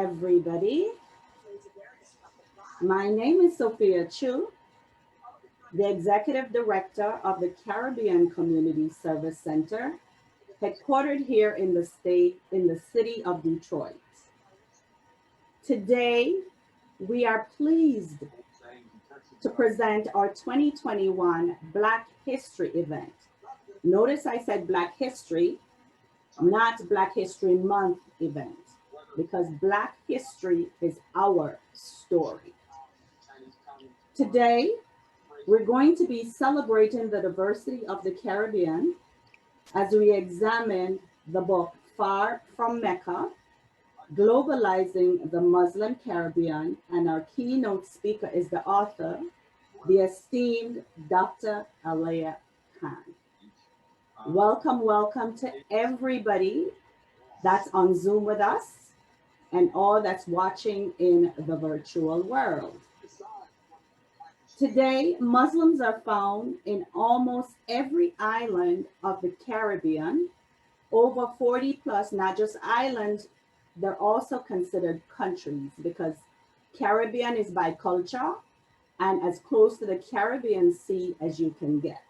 everybody. My name is Sophia Chu, the Executive Director of the Caribbean Community Service Center, headquartered here in the city of Detroit. Today, we are pleased to present our 2021 Black History event. Notice I said Black History, not Black History Month event, because Black history is our story. Today, we're going to be celebrating the diversity of the Caribbean as we examine the book Far from Mecca, Globalizing the Muslim Caribbean, and our keynote speaker is the author, the esteemed Dr. Aliyah Khan. Welcome, welcome to everybody that's on Zoom with us and all that's watching in the virtual world. Today, Muslims are found in almost every island of the Caribbean, over 40 plus, not just islands, they're also considered countries because Caribbean is by culture and as close to the Caribbean Sea as you can get.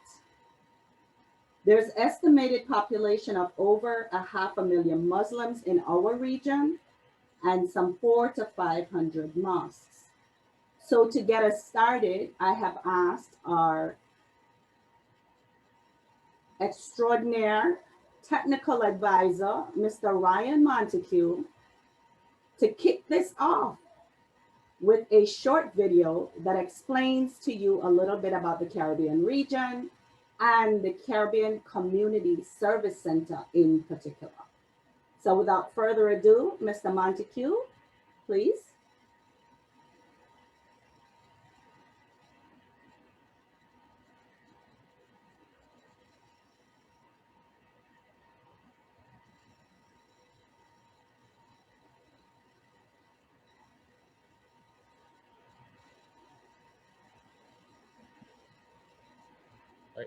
There's estimated population of over 500,000 Muslims in our region and some 400 to 500 mosques. So to get us started, I have asked our extraordinaire technical advisor, Mr. Ryan Montague, to kick this off with a short video that explains to you a little bit about the Caribbean region and the Caribbean Community Service Center in particular. So without further ado, Mr. Montague, please.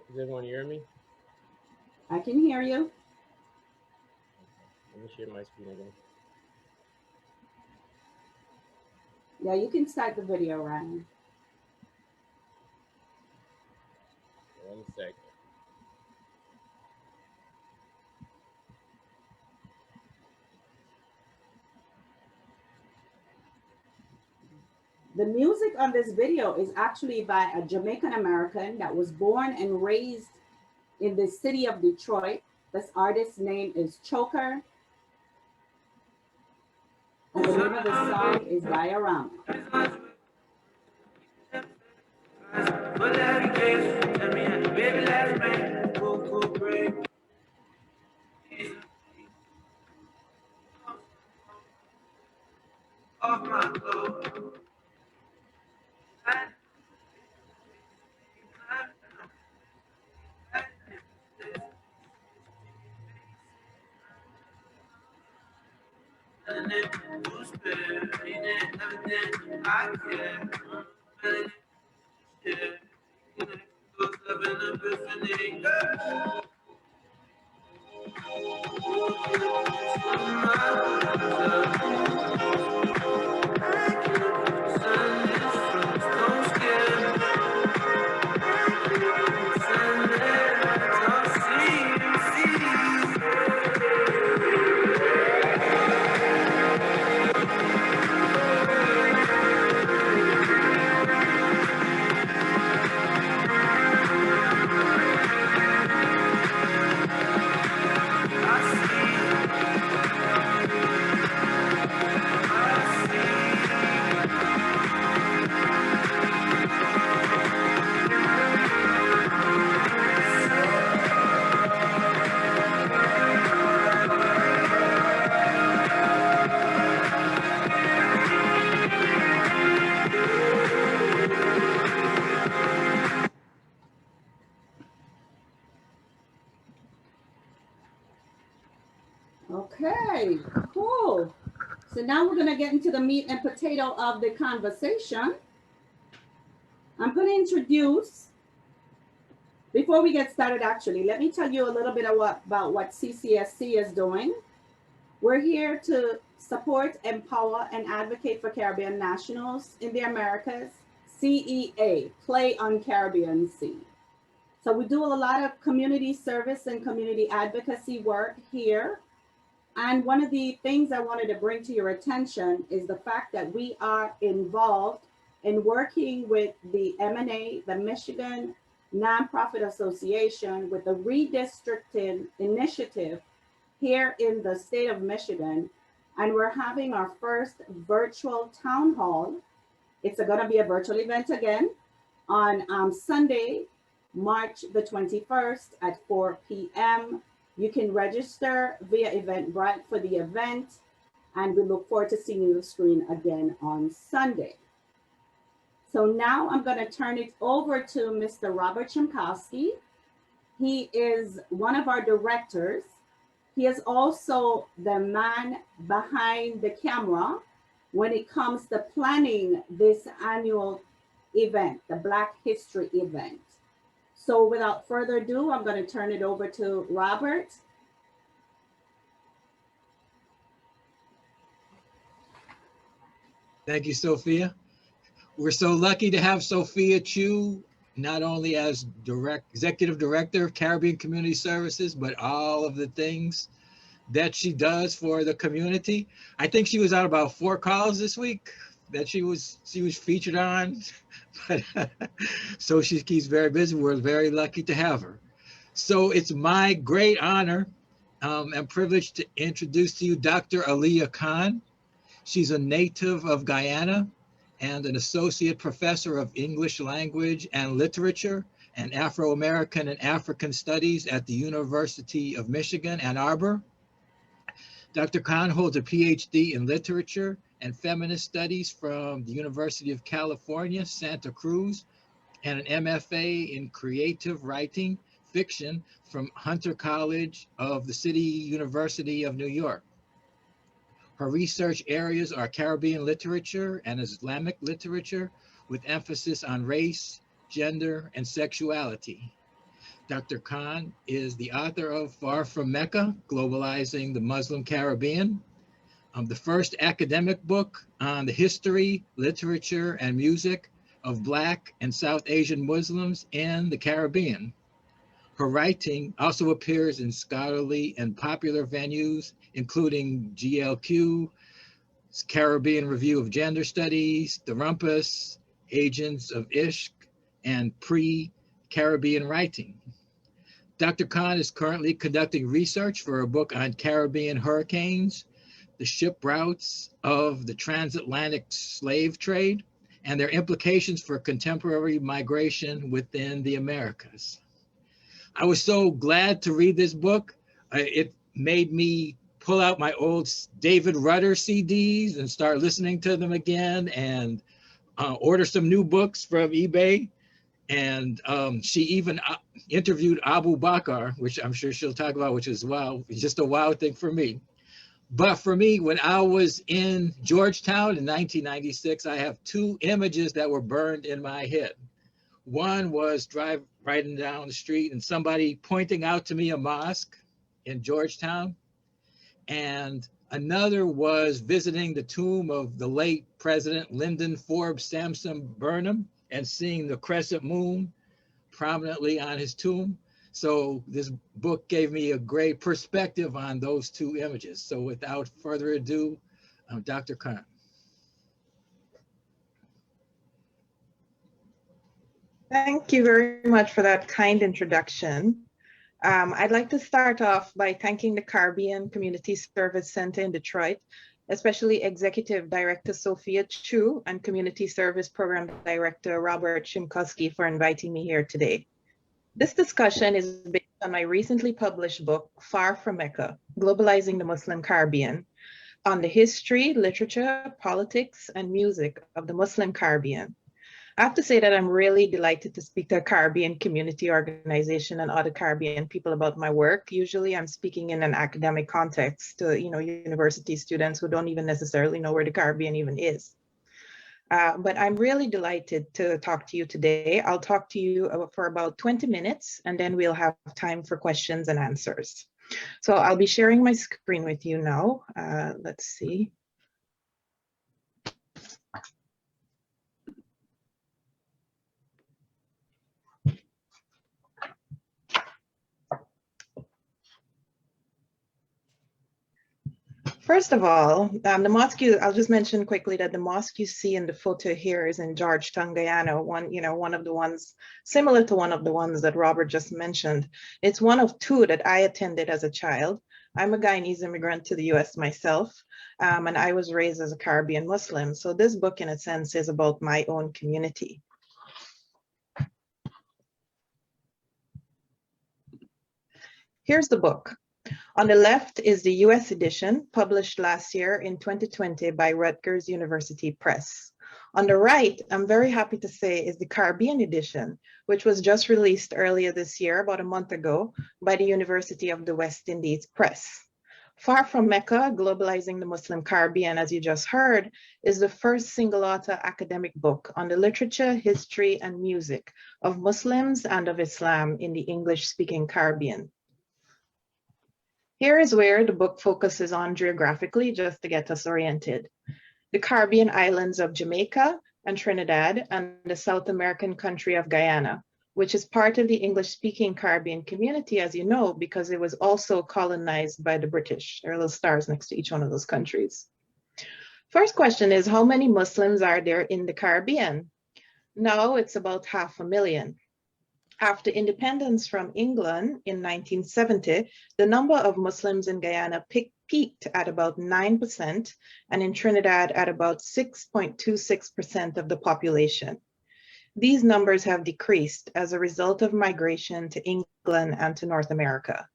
Does everyone hear me? I can hear you. Let me share my screen again. Yeah, you can start the video, Ryan. 1 second. The music on this video is actually by a Jamaican American that was born and raised in the city of Detroit. This artist's name is Choker. And the name of the song is Diorama. Okay, cool. So now we're going to get into the meat and potato of the conversation. I'm going to introduce, before we get started actually, let me tell you a little bit about what CCSC is doing. We're here to Support, Empower, and Advocate for Caribbean Nationals in the Americas, CEA, Play on Caribbean Sea. So we do a lot of community service and community advocacy work here. And one of the things I wanted to bring to your attention is the fact that we are involved in working with the M&A, the Michigan Nonprofit Association, with the redistricting initiative here in the state of Michigan. And we're having our first virtual town hall. It's going to be a virtual event again on Sunday, March the 21st at 4 p.m. You can register via Eventbrite for the event, and we look forward to seeing you on the screen again on Sunday. So now I'm going to turn it over to Mr. Robert Chimkowski. He is one of our directors. He is also the man behind the camera when it comes to planning this annual event, the Black History event. So without further ado, I'm going to turn it over to Robert. Thank you, Sophia. We're so lucky to have Sophia Chu, not only as executive director of Caribbean Community Services, but all of the things that she does for the community. I think she was on about 4 calls this week that she was featured on. But so she keeps very busy. We're very lucky to have her. So it's my great honor and privilege to introduce to you Dr. Aliyah Khan. She's a native of Guyana and an associate professor of English language and literature and Afro-American and African studies at the University of Michigan, Ann Arbor. Dr. Khan holds a PhD in literature and feminist studies from the University of California, Santa Cruz, and an MFA in creative writing fiction from Hunter College of the City University of New York. Her research areas are Caribbean literature and Islamic literature with emphasis on race, gender, and sexuality. Dr. Khan is the author of Far From Mecca, Globalizing the Muslim Caribbean, the first academic book on the history, literature, and music of Black and South Asian Muslims in the Caribbean. Her writing also appears in scholarly and popular venues, including GLQ, Caribbean Review of Gender Studies, The Rumpus, Agents of Ishq, and Pre-Caribbean Writing. Dr. Khan is currently conducting research for a book on Caribbean hurricanes, the ship routes of the transatlantic slave trade, and their implications for contemporary migration within the Americas. I was so glad to read this book. It made me pull out my old David Rudder CDs and start listening to them again, and order some new books from eBay. And she even interviewed Abu Bakr, which I'm sure she'll talk about, which is just a wow thing for me. But for me, when I was in Georgetown in 1996, I have 2 images that were burned in my head. One was riding down the street and somebody pointing out to me a mosque in Georgetown. And another was visiting the tomb of the late President Lyndon Forbes Sampson Burnham and seeing the crescent moon prominently on his tomb. So this book gave me a great perspective on those 2 images. So without further ado, Dr. Khan. Thank you very much for that kind introduction. I'd like to start off by thanking the Caribbean Community Service Center in Detroit, especially Executive Director Sophia Chu and Community Service Program Director Robert Chimkowski for inviting me here today. This discussion is based on my recently published book, Far From Mecca, Globalizing the Muslim Caribbean, on the history, literature, politics, and music of the Muslim Caribbean. I have to say that I'm really delighted to speak to a Caribbean community organization and other Caribbean people about my work. Usually I'm speaking in an academic context to university students who don't even necessarily know where the Caribbean even is. But I'm really delighted to talk to you today. I'll talk to you for about 20 minutes, and then we'll have time for questions and answers. So I'll be sharing my screen with you now. Let's see. First of all, the mosque, I'll just mention quickly that the mosque you see in the photo here is in Georgetown, Guyana, one of the ones similar to one of the ones that Robert just mentioned. It's one of two that I attended as a child. I'm a Guyanese immigrant to the US myself, and I was raised as a Caribbean Muslim. So this book, in a sense, is about my own community. Here's the book. On the left is the US edition, published last year in 2020 by Rutgers University Press. On the right, I'm very happy to say, is the Caribbean edition, which was just released earlier this year, about a month ago, by the University of the West Indies Press. Far from Mecca, Globalizing the Muslim Caribbean, as you just heard, is the first single-author academic book on the literature, history, and music of Muslims and of Islam in the English-speaking Caribbean. Here is where the book focuses on geographically, just to get us oriented. The Caribbean islands of Jamaica and Trinidad and the South American country of Guyana, which is part of the English-speaking Caribbean community, as you know, because it was also colonized by the British. There are little stars next to each one of those countries. First question is, how many Muslims are there in the Caribbean? Now it's about 500,000. After independence from England in 1970, the number of Muslims in Guyana peaked at about 9%, and in Trinidad at about 6.26% of the population. These numbers have decreased as a result of migration to England and to North America.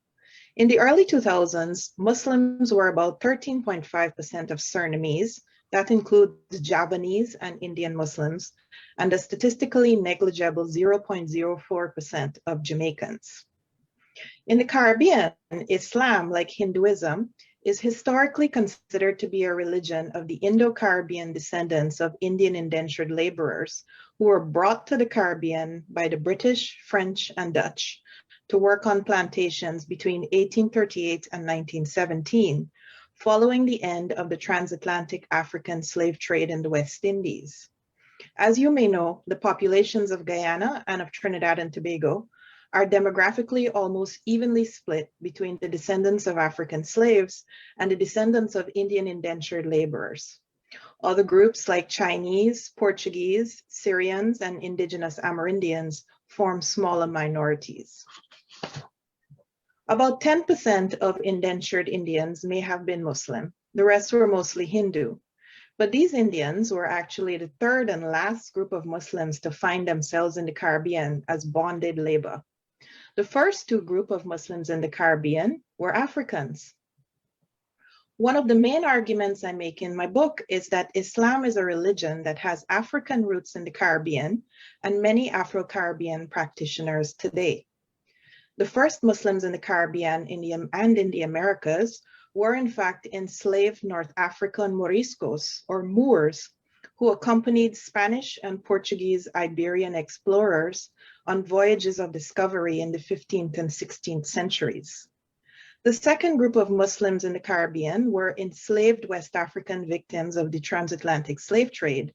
In the early 2000s, Muslims were about 13.5% of Surinamese. That includes Javanese and Indian Muslims, and a statistically negligible 0.04% of Jamaicans. In the Caribbean, Islam, like Hinduism, is historically considered to be a religion of the Indo-Caribbean descendants of Indian indentured laborers who were brought to the Caribbean by the British, French, and Dutch to work on plantations between 1838 and 1917, following the end of the transatlantic African slave trade in the West Indies. As you may know, the populations of Guyana and of Trinidad and Tobago are demographically almost evenly split between the descendants of African slaves and the descendants of Indian indentured laborers. Other groups like Chinese, Portuguese, Syrians, and indigenous Amerindians form smaller minorities. About 10% of indentured Indians may have been Muslim. The rest were mostly Hindu. But these Indians were actually the third and last group of Muslims to find themselves in the Caribbean as bonded labor. The first two groups of Muslims in the Caribbean were Africans. One of the main arguments I make in my book is that Islam is a religion that has African roots in the Caribbean and many Afro-Caribbean practitioners today. The first Muslims in the Caribbean and in the Americas were in fact enslaved North African Moriscos, or Moors, who accompanied Spanish and Portuguese Iberian explorers on voyages of discovery in the 15th and 16th centuries. The second group of Muslims in the Caribbean were enslaved West African victims of the transatlantic slave trade,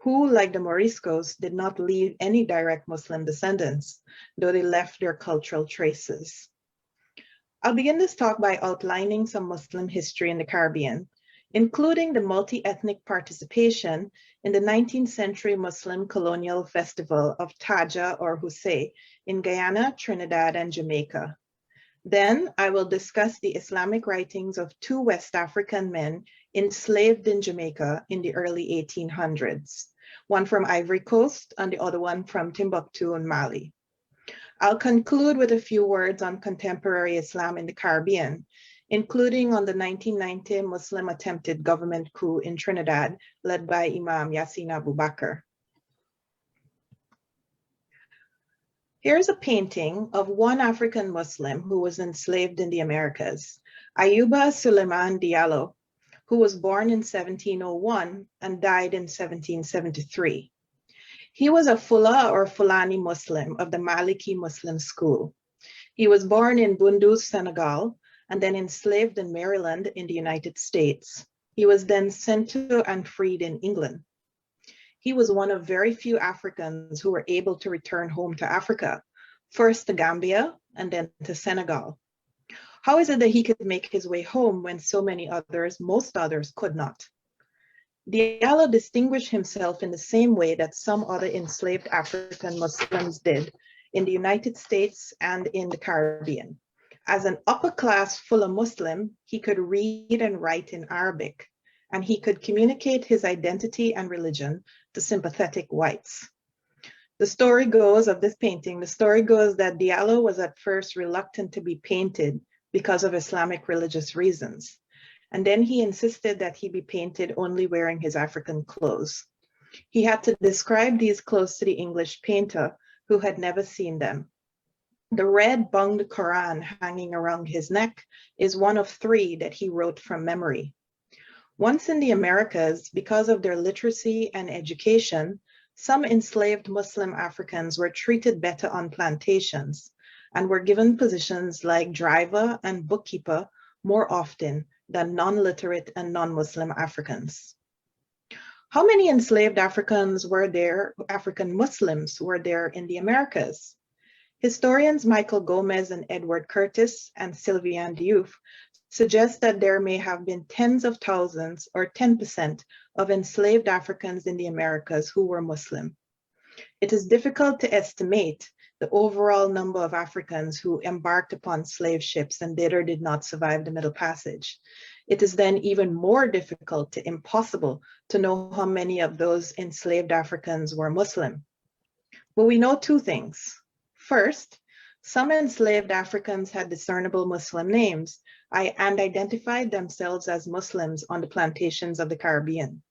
who, like the Moriscos, did not leave any direct Muslim descendants, though they left their cultural traces. I'll begin this talk by outlining some Muslim history in the Caribbean, including the multi-ethnic participation in the 19th century Muslim colonial festival of Taja or Hussein in Guyana, Trinidad, and Jamaica. Then I will discuss the Islamic writings of two West African men enslaved in Jamaica in the early 1800s, one from Ivory Coast and the other one from Timbuktu in Mali. I'll conclude with a few words on contemporary Islam in the Caribbean, including on the 1990 Muslim attempted government coup in Trinidad, led by Imam Yassin Abu Bakr. Here's a painting of one African Muslim who was enslaved in the Americas, Ayuba Suleiman Diallo, who was born in 1701 and died in 1773. He was a Fula or Fulani Muslim of the Maliki Muslim school. He was born in Bundus, Senegal, and then enslaved in Maryland in the United States. He was then sent to and freed in England. He was one of very few Africans who were able to return home to Africa, first to Gambia and then to Senegal. How is it that he could make his way home when so many others, most others, could not? Diallo distinguished himself in the same way that some other enslaved African Muslims did in the United States and in the Caribbean. As an upper-class Fula Muslim, he could read and write in Arabic, and he could communicate his identity and religion to sympathetic whites. The story goes of this painting, the story goes that Diallo was at first reluctant to be painted because of Islamic religious reasons. And then he insisted that he be painted only wearing his African clothes. He had to describe these clothes to the English painter who had never seen them. The red bunged Quran hanging around his neck is one of 3 that he wrote from memory. Once in the Americas, because of their literacy and education, some enslaved Muslim Africans were treated better on plantations and were given positions like driver and bookkeeper more often than non-literate and non-Muslim Africans. How many enslaved African Muslims were there in the Americas? Historians Michael Gomez and Edward Curtis and Sylviane Diouf suggest that there may have been tens of thousands or 10% of enslaved Africans in the Americas who were Muslim. It is difficult to estimate the overall number of Africans who embarked upon slave ships and did or did not survive the Middle Passage. It is then even more difficult to impossible to know how many of those enslaved Africans were Muslim. But we know 2 things. First, some enslaved Africans had discernible Muslim names and identified themselves as Muslims on the plantations of the Caribbean.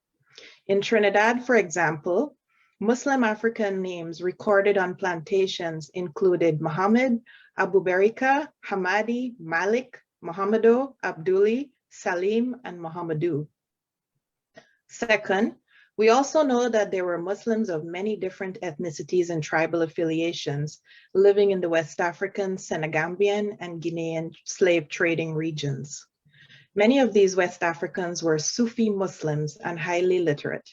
In Trinidad, for example, Muslim African names recorded on plantations included Muhammad, Abubarika, Hamadi, Malik, Muhammado, Abduli, Salim, and Muhammadu. Second, we also know that there were Muslims of many different ethnicities and tribal affiliations living in the West African, Senegambian, and Guinean slave trading regions. Many of these West Africans were Sufi Muslims and highly literate.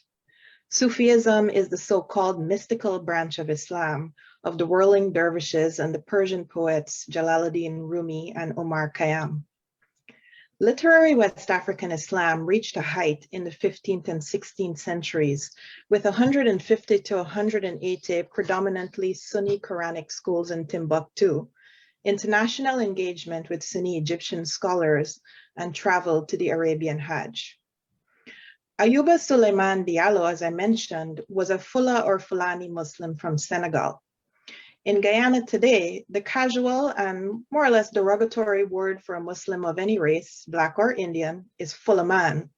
Sufism is the so-called mystical branch of Islam, of the whirling dervishes and the Persian poets Jalaluddin Rumi and Omar Khayyam. Literary West African Islam reached a height in the 15th and 16th centuries with 150 to 180 predominantly Sunni Quranic schools in Timbuktu, international engagement with Sunni Egyptian scholars, and travel to the Arabian Hajj. Ayuba Suleiman Diallo, as I mentioned, was a Fula or Fulani Muslim from Senegal. In Guyana today, the casual and more or less derogatory word for a Muslim of any race, Black or Indian, is Fulaman,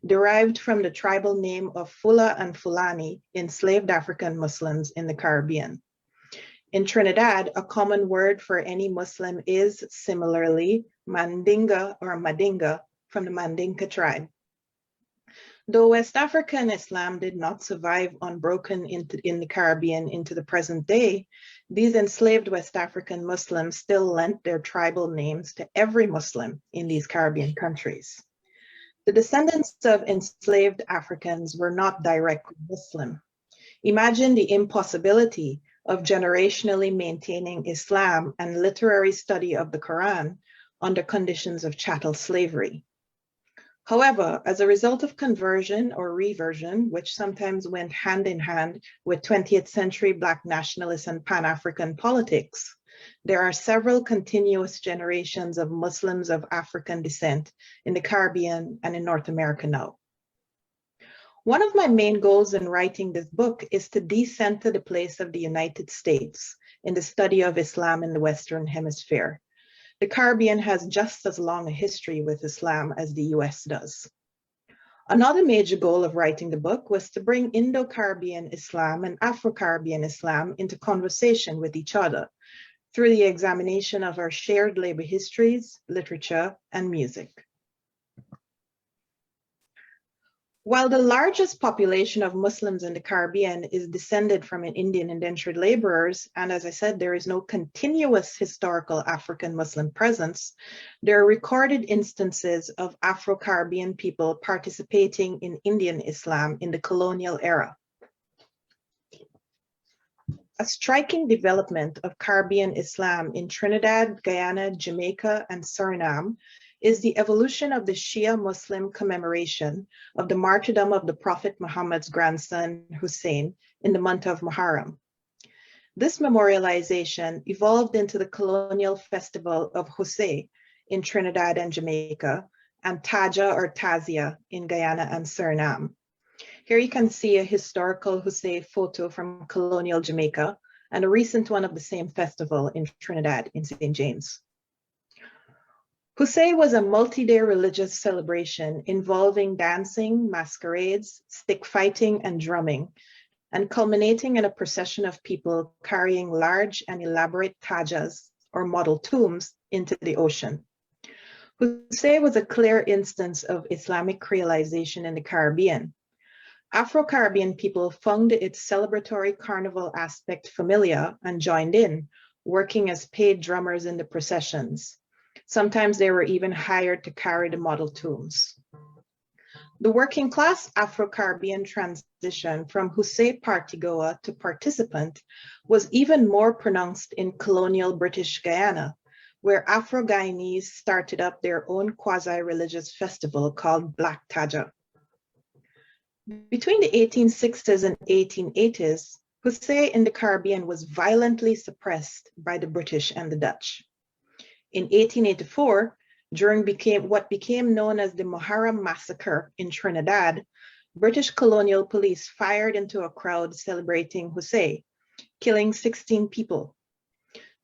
derived from the tribal name of Fula and Fulani, enslaved African Muslims in the Caribbean. In Trinidad, a common word for any Muslim is similarly Mandinga or Madinga from the Mandinka tribe. Though West African Islam did not survive unbroken in the Caribbean into the present day, these enslaved West African Muslims still lent their tribal names to every Muslim in these Caribbean countries. The descendants of enslaved Africans were not directly Muslim. Imagine the impossibility of generationally maintaining Islam and literary study of the Quran under conditions of chattel slavery. However, as a result of conversion or reversion, which sometimes went hand in hand with 20th century Black nationalist and Pan-African politics, there are several continuous generations of Muslims of African descent in the Caribbean and in North America now. One of my main goals in writing this book is to decenter the place of the United States in the study of Islam in the Western Hemisphere. The Caribbean has just as long a history with Islam as the US does. Another major goal of writing the book was to bring Indo-Caribbean Islam and Afro-Caribbean Islam into conversation with each other through the examination of our shared labor histories, literature, and music. While the largest population of Muslims in the Caribbean is descended from Indian indentured laborers, and as I said, there is no continuous historical African Muslim presence, there are recorded instances of Afro-Caribbean people participating in Indian Islam in the colonial era. A striking development of Caribbean Islam in Trinidad, Guyana, Jamaica, and Suriname is the evolution of the Shia Muslim commemoration of the martyrdom of the Prophet Muhammad's grandson Hussein in the month of Muharram. This memorialization evolved into the colonial festival of Hussein in Trinidad and Jamaica, and Taja or Tazia in Guyana and Suriname. Here you can see a historical Hussein photo from colonial Jamaica and a recent one of the same festival in Trinidad in St. James. Hussein was a multi-day religious celebration involving dancing, masquerades, stick fighting, and drumming, and culminating in a procession of people carrying large and elaborate tajas, or model tombs, into the ocean. Hussein was a clear instance of Islamic creolization in the Caribbean. Afro-Caribbean people found its celebratory carnival aspect familiar and joined in, working as paid drummers in the processions. Sometimes they were even hired to carry the model tombs. The working class Afro-Caribbean transition from Hussein partygoer to participant was even more pronounced in colonial British Guyana, where Afro-Guyanese started up their own quasi-religious festival called Black Taja. Between the 1860s and 1880s, Hussein in the Caribbean was violently suppressed by the British and the Dutch. In 1884, during what became known as the Muharram Massacre in Trinidad, British colonial police fired into a crowd celebrating Hussein, killing 16 people.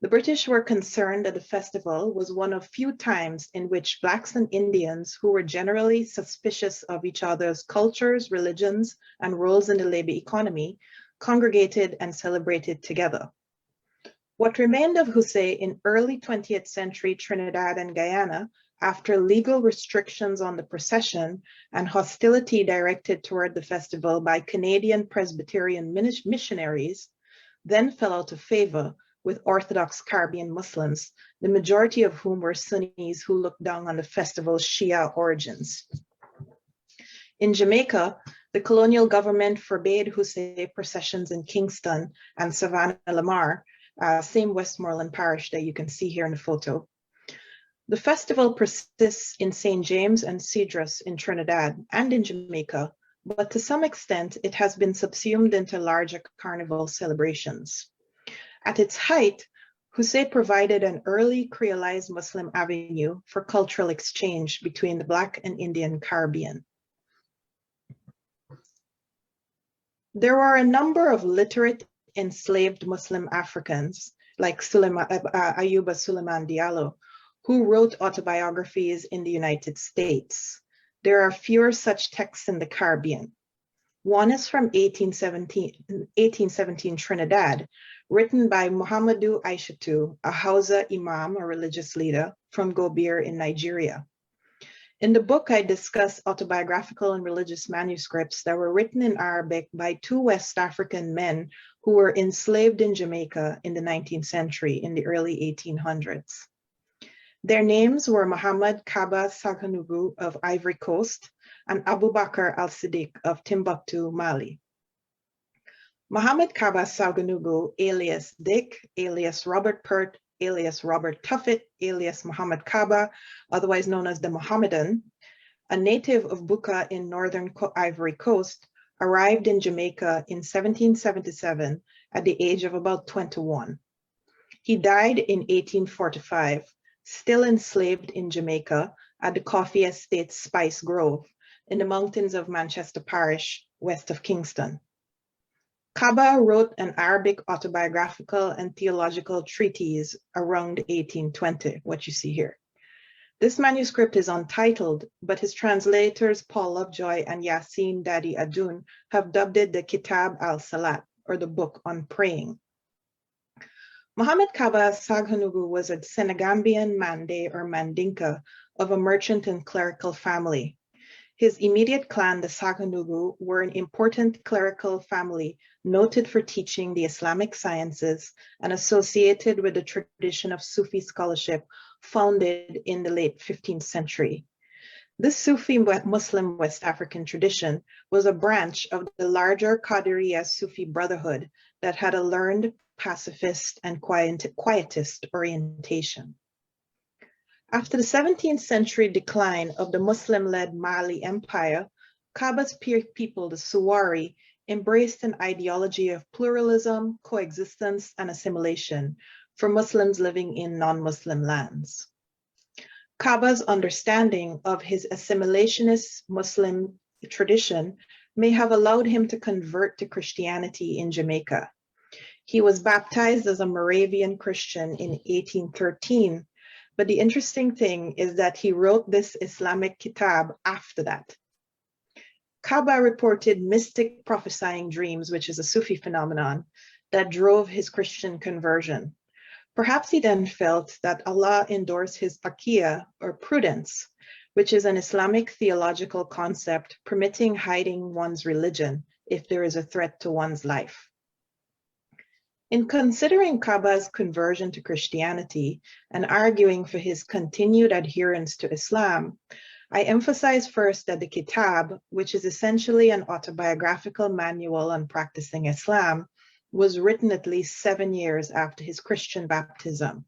The British were concerned that the festival was one of few times in which Blacks and Indians, who were generally suspicious of each other's cultures, religions, and roles in the labor economy, congregated and celebrated together. What remained of Hussein in early 20th century Trinidad and Guyana, after legal restrictions on the procession and hostility directed toward the festival by Canadian Presbyterian missionaries, then fell out of favor with Orthodox Caribbean Muslims, the majority of whom were Sunnis who looked down on the festival's Shia origins. In Jamaica, the colonial government forbade Hussein processions in Kingston and Savannah Lamar, same Westmoreland parish that you can see here in the photo. The festival persists in St. James and Cedros in Trinidad and in Jamaica, but to some extent it has been subsumed into larger carnival celebrations. At its height, Hussein provided an early creolized Muslim avenue for cultural exchange between the Black and Indian Caribbean. There were a number of literate enslaved Muslim Africans, like Ayuba Suleiman Diallo, who wrote autobiographies in the United States. There are fewer such texts in the Caribbean. One is from 1817 Trinidad, written by Muhammadu Aishatu, a Hausa Imam, a religious leader from Gobir in Nigeria. In the book, I discuss autobiographical and religious manuscripts that were written in Arabic by two West African men who were enslaved in Jamaica in the 19th century, in the early 1800s. Their names were Muhammad Kaba Saghanugu of Ivory Coast and Abu Bakr al-Siddiq of Timbuktu, Mali. Muhammad Kaba Saghanugu, alias Dick, alias Robert Pert, alias Robert Tuffet, alias Muhammad Kaba, otherwise known as the Mohammedan, a native of Buka in northern Ivory Coast, arrived in Jamaica in 1777 at the age of about 21. He died in 1845, still enslaved in Jamaica at the coffee estate Spice Grove in the mountains of Manchester Parish, west of Kingston. Kaba wrote an Arabic autobiographical and theological treatise around 1820, what you see here. This manuscript is untitled, but his translators Paul Lovejoy and Yassine Dadi Adun have dubbed it the Kitab al-Salat, or the Book on Praying. Muhammad Kaba Saghanugu was a Senegambian Mande or Mandinka of a merchant and clerical family. His immediate clan, the Saganugu, were an important clerical family noted for teaching the Islamic sciences and associated with the tradition of Sufi scholarship founded in the late 15th century. This Sufi Muslim West African tradition was a branch of the larger Qadiriya Sufi Brotherhood that had a learned, pacifist, and quietist orientation. After the 17th century decline of the Muslim-led Mali Empire, Kaba's people, the Suwari, embraced an ideology of pluralism, coexistence, and assimilation for Muslims living in non-Muslim lands. Kaba's understanding of his assimilationist Muslim tradition may have allowed him to convert to Christianity in Jamaica. He was baptized as a Moravian Christian in 1813, but the interesting thing is that he wrote this Islamic kitab after that. Kaba reported mystic prophesying dreams, which is a Sufi phenomenon, that drove his Christian conversion. Perhaps he then felt that Allah endorsed his taqiyya, or prudence, which is an Islamic theological concept permitting hiding one's religion if there is a threat to one's life. In considering Kaba's conversion to Christianity and arguing for his continued adherence to Islam, I emphasize first that the Kitab, which is essentially an autobiographical manual on practicing Islam, was written at least 7 years after his Christian baptism.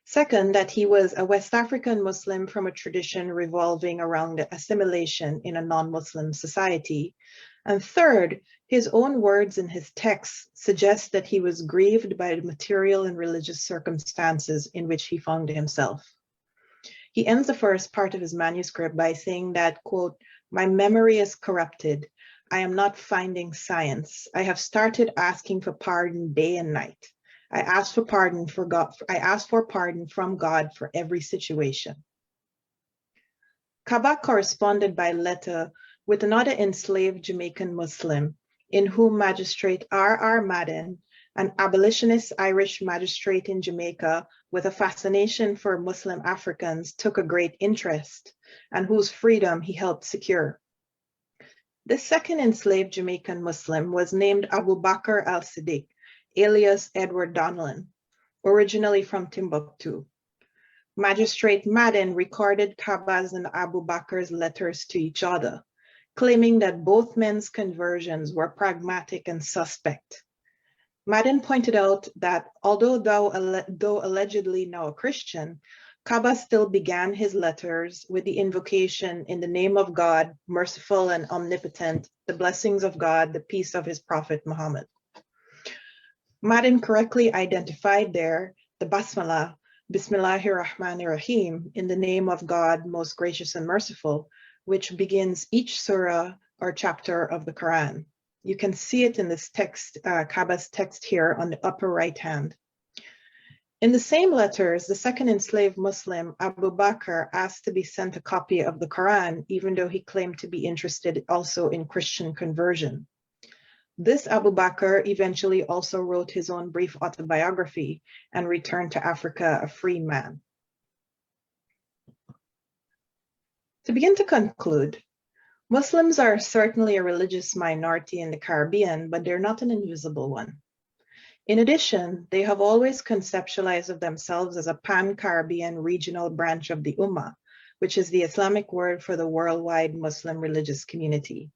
Second, that he was a West African Muslim from a tradition revolving around assimilation in a non-Muslim society. And third, his own words in his texts suggest that he was grieved by the material and religious circumstances in which he found himself. He ends the first part of his manuscript by saying that, quote, "My memory is corrupted. I am not finding science. I have started asking for pardon day and night. I ask for pardon from God for every situation." Kaba corresponded by letter with another enslaved Jamaican Muslim, in whom Magistrate R.R. Madden, an abolitionist Irish magistrate in Jamaica with a fascination for Muslim Africans, took a great interest, and whose freedom he helped secure. This second enslaved Jamaican Muslim was named Abu Bakr al-Siddiq, alias Edward Donnellan, originally from Timbuktu. Magistrate Madden recorded Kaba's and Abu Bakr's letters to each other, claiming that both men's conversions were pragmatic and suspect. Madden pointed out that although allegedly now a Christian, Kaba still began his letters with the invocation in the name of God, merciful and omnipotent, the blessings of God, the peace of his prophet Muhammad. Madden correctly identified there the Basmalah, Bismillahir Rahmanir Rahim, in the name of God, most gracious and merciful, which begins each surah or chapter of the Quran. You can see it in this text, Kaba's text here on the upper right hand. In the same letters, the second enslaved Muslim, Abu Bakr, asked to be sent a copy of the Quran, even though he claimed to be interested also in Christian conversion. This Abu Bakr eventually also wrote his own brief autobiography and returned to Africa a free man. To begin to conclude, Muslims are certainly a religious minority in the Caribbean, but they're not an invisible one. In addition, they have always conceptualized of themselves as a pan-Caribbean regional branch of the Ummah, which is the Islamic word for the worldwide Muslim religious community.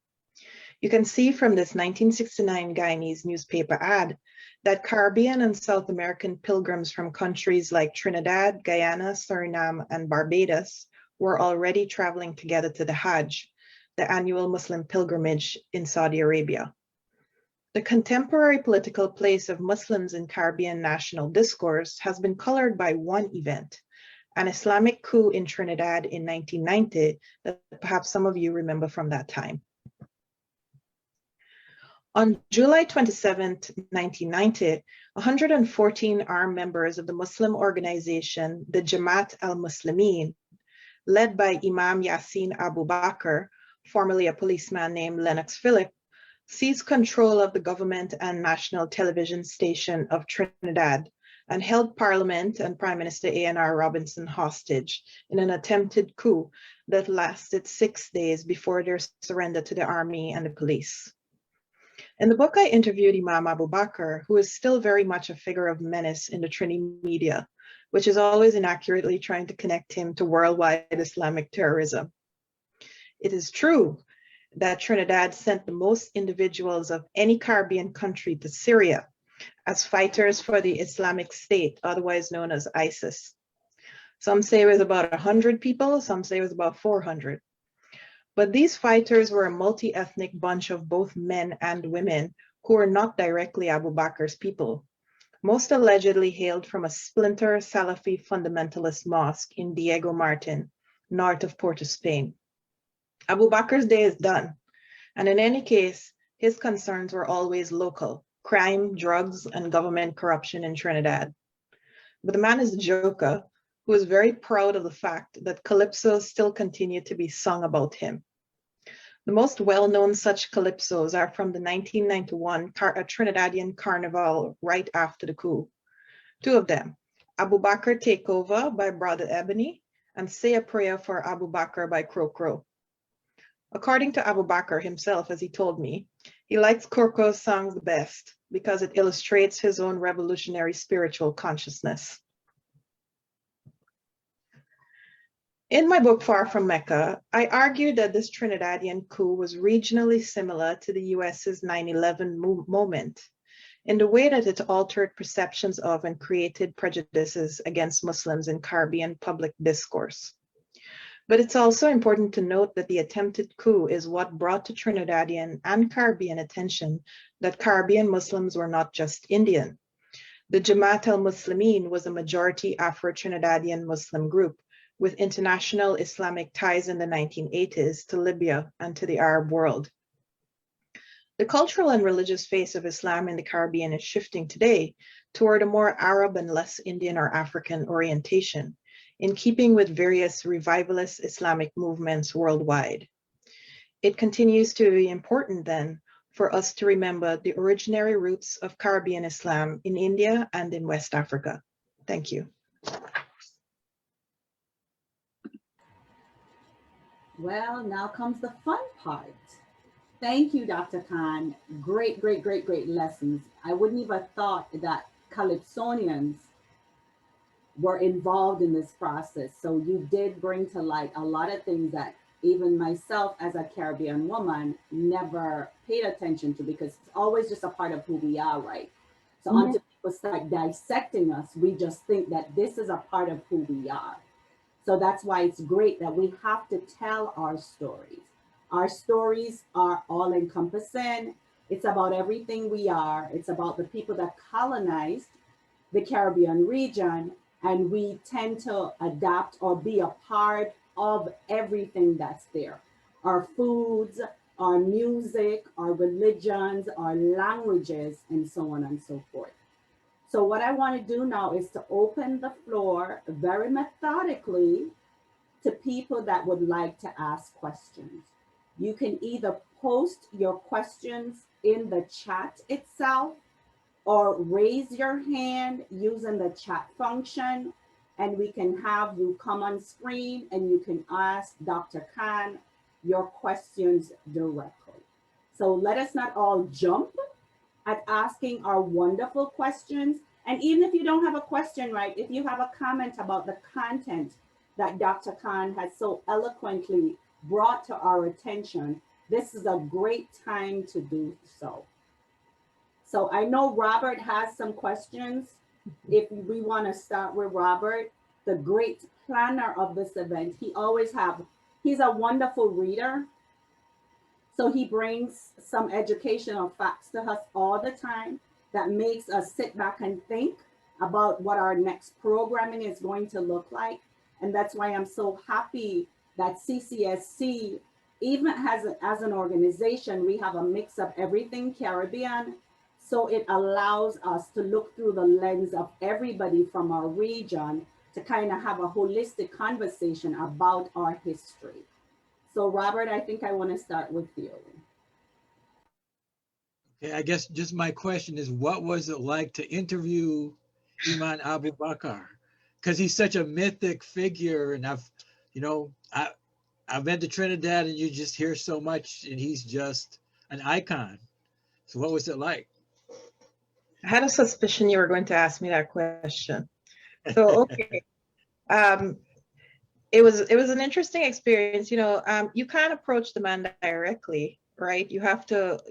You can see from this 1969 Guyanese newspaper ad that Caribbean and South American pilgrims from countries like Trinidad, Guyana, Suriname, and Barbados were already traveling together to the Hajj, the annual Muslim pilgrimage in Saudi Arabia. The contemporary political place of Muslims in Caribbean national discourse has been colored by one event, an Islamic coup in Trinidad in 1990 that perhaps some of you remember from that time. On July 27, 1990, 114 armed members of the Muslim organization, the Jamaat al-Muslimin, led by Imam Yassin Abu Bakr, formerly a policeman named Lennox Phillip, seized control of the government and national television station of Trinidad and held Parliament and Prime Minister A.N.R. Robinson hostage in an attempted coup that lasted 6 days before their surrender to the army and the police. In the book, I interviewed Imam Abu Bakr, who is still very much a figure of menace in the Trini media, which is always inaccurately trying to connect him to worldwide Islamic terrorism. It is true that Trinidad sent the most individuals of any Caribbean country to Syria as fighters for the Islamic State, otherwise known as ISIS. Some say it was about 100 people, some say it was about 400. But these fighters were a multi-ethnic bunch of both men and women who were not directly Abu Bakr's people. Most allegedly hailed from a splinter Salafi fundamentalist mosque in Diego Martin, north of Port of Spain. Abu Bakr's day is done, and in any case, his concerns were always local: crime, drugs, and government corruption in Trinidad. But the man is a joker who is very proud of the fact that calypsos still continue to be sung about him. The most well-known such calypsos are from the 1991 Trinidadian Carnival right after the coup. Two of them, Abu Bakr Takeover by Brother Ebony and Say a Prayer for Abu Bakr by Crow Crow. According to Abu Bakr himself, as he told me, he likes Crow Crow's songs the best because it illustrates his own revolutionary spiritual consciousness. In my book, Far From Mecca, I argued that this Trinidadian coup was regionally similar to the US's 9/11 moment in the way that it altered perceptions of and created prejudices against Muslims in Caribbean public discourse. But it's also important to note that the attempted coup is what brought to Trinidadian and Caribbean attention that Caribbean Muslims were not just Indian. The Jamaat al-Muslimin was a majority Afro-Trinidadian Muslim group with international Islamic ties in the 1980s to Libya and to the Arab world. The cultural and religious face of Islam in the Caribbean is shifting today toward a more Arab and less Indian or African orientation, in keeping with various revivalist Islamic movements worldwide. It continues to be important then for us to remember the originary roots of Caribbean Islam in India and in West Africa. Thank you. Well, now comes the fun part. Thank you, Dr. Khan. Great, great, great, great lessons. I wouldn't even have thought that Calypsonians were involved in this process. So you did bring to light a lot of things that even myself as a Caribbean woman never paid attention to, because it's always just a part of who we are, right? So until people start dissecting us, we just think that this is a part of who we are. So that's why it's great that we have to tell our stories. Our stories are all encompassing. It's about everything we are. It's about the people that colonized the Caribbean region, and we tend to adapt or be a part of everything that's there. Our foods, our music, our religions, our languages, and so on and so forth. So what I want to do now is to open the floor very methodically to people that would like to ask questions. You can either post your questions in the chat itself or raise your hand using the chat function, and we can have you come on screen and you can ask Dr. Khan your questions directly. So let us not all jump at asking our wonderful questions. And even if you don't have a question, right, if you have a comment about the content that Dr. Khan has so eloquently brought to our attention, this is a great time to do so. So I know Robert has some questions. If we want to start with Robert, the great planner of this event, he's a wonderful reader. So he brings some educational facts to us all the time that makes us sit back and think about what our next programming is going to look like. And that's why I'm so happy that CCSC, even as an organization, we have a mix of everything Caribbean. So it allows us to look through the lens of everybody from our region to kind of have a holistic conversation about our history. So Robert, I think I want to start with you. Okay, I guess just my question is, what was it like to interview Iman Abu Bakr, because he's such a mythic figure. And I've been to Trinidad, and you just hear so much, and he's just an icon. So what was it like? I had a suspicion you were going to ask me that question. So, okay. It was an interesting experience. You can't approach the man directly, right? You have to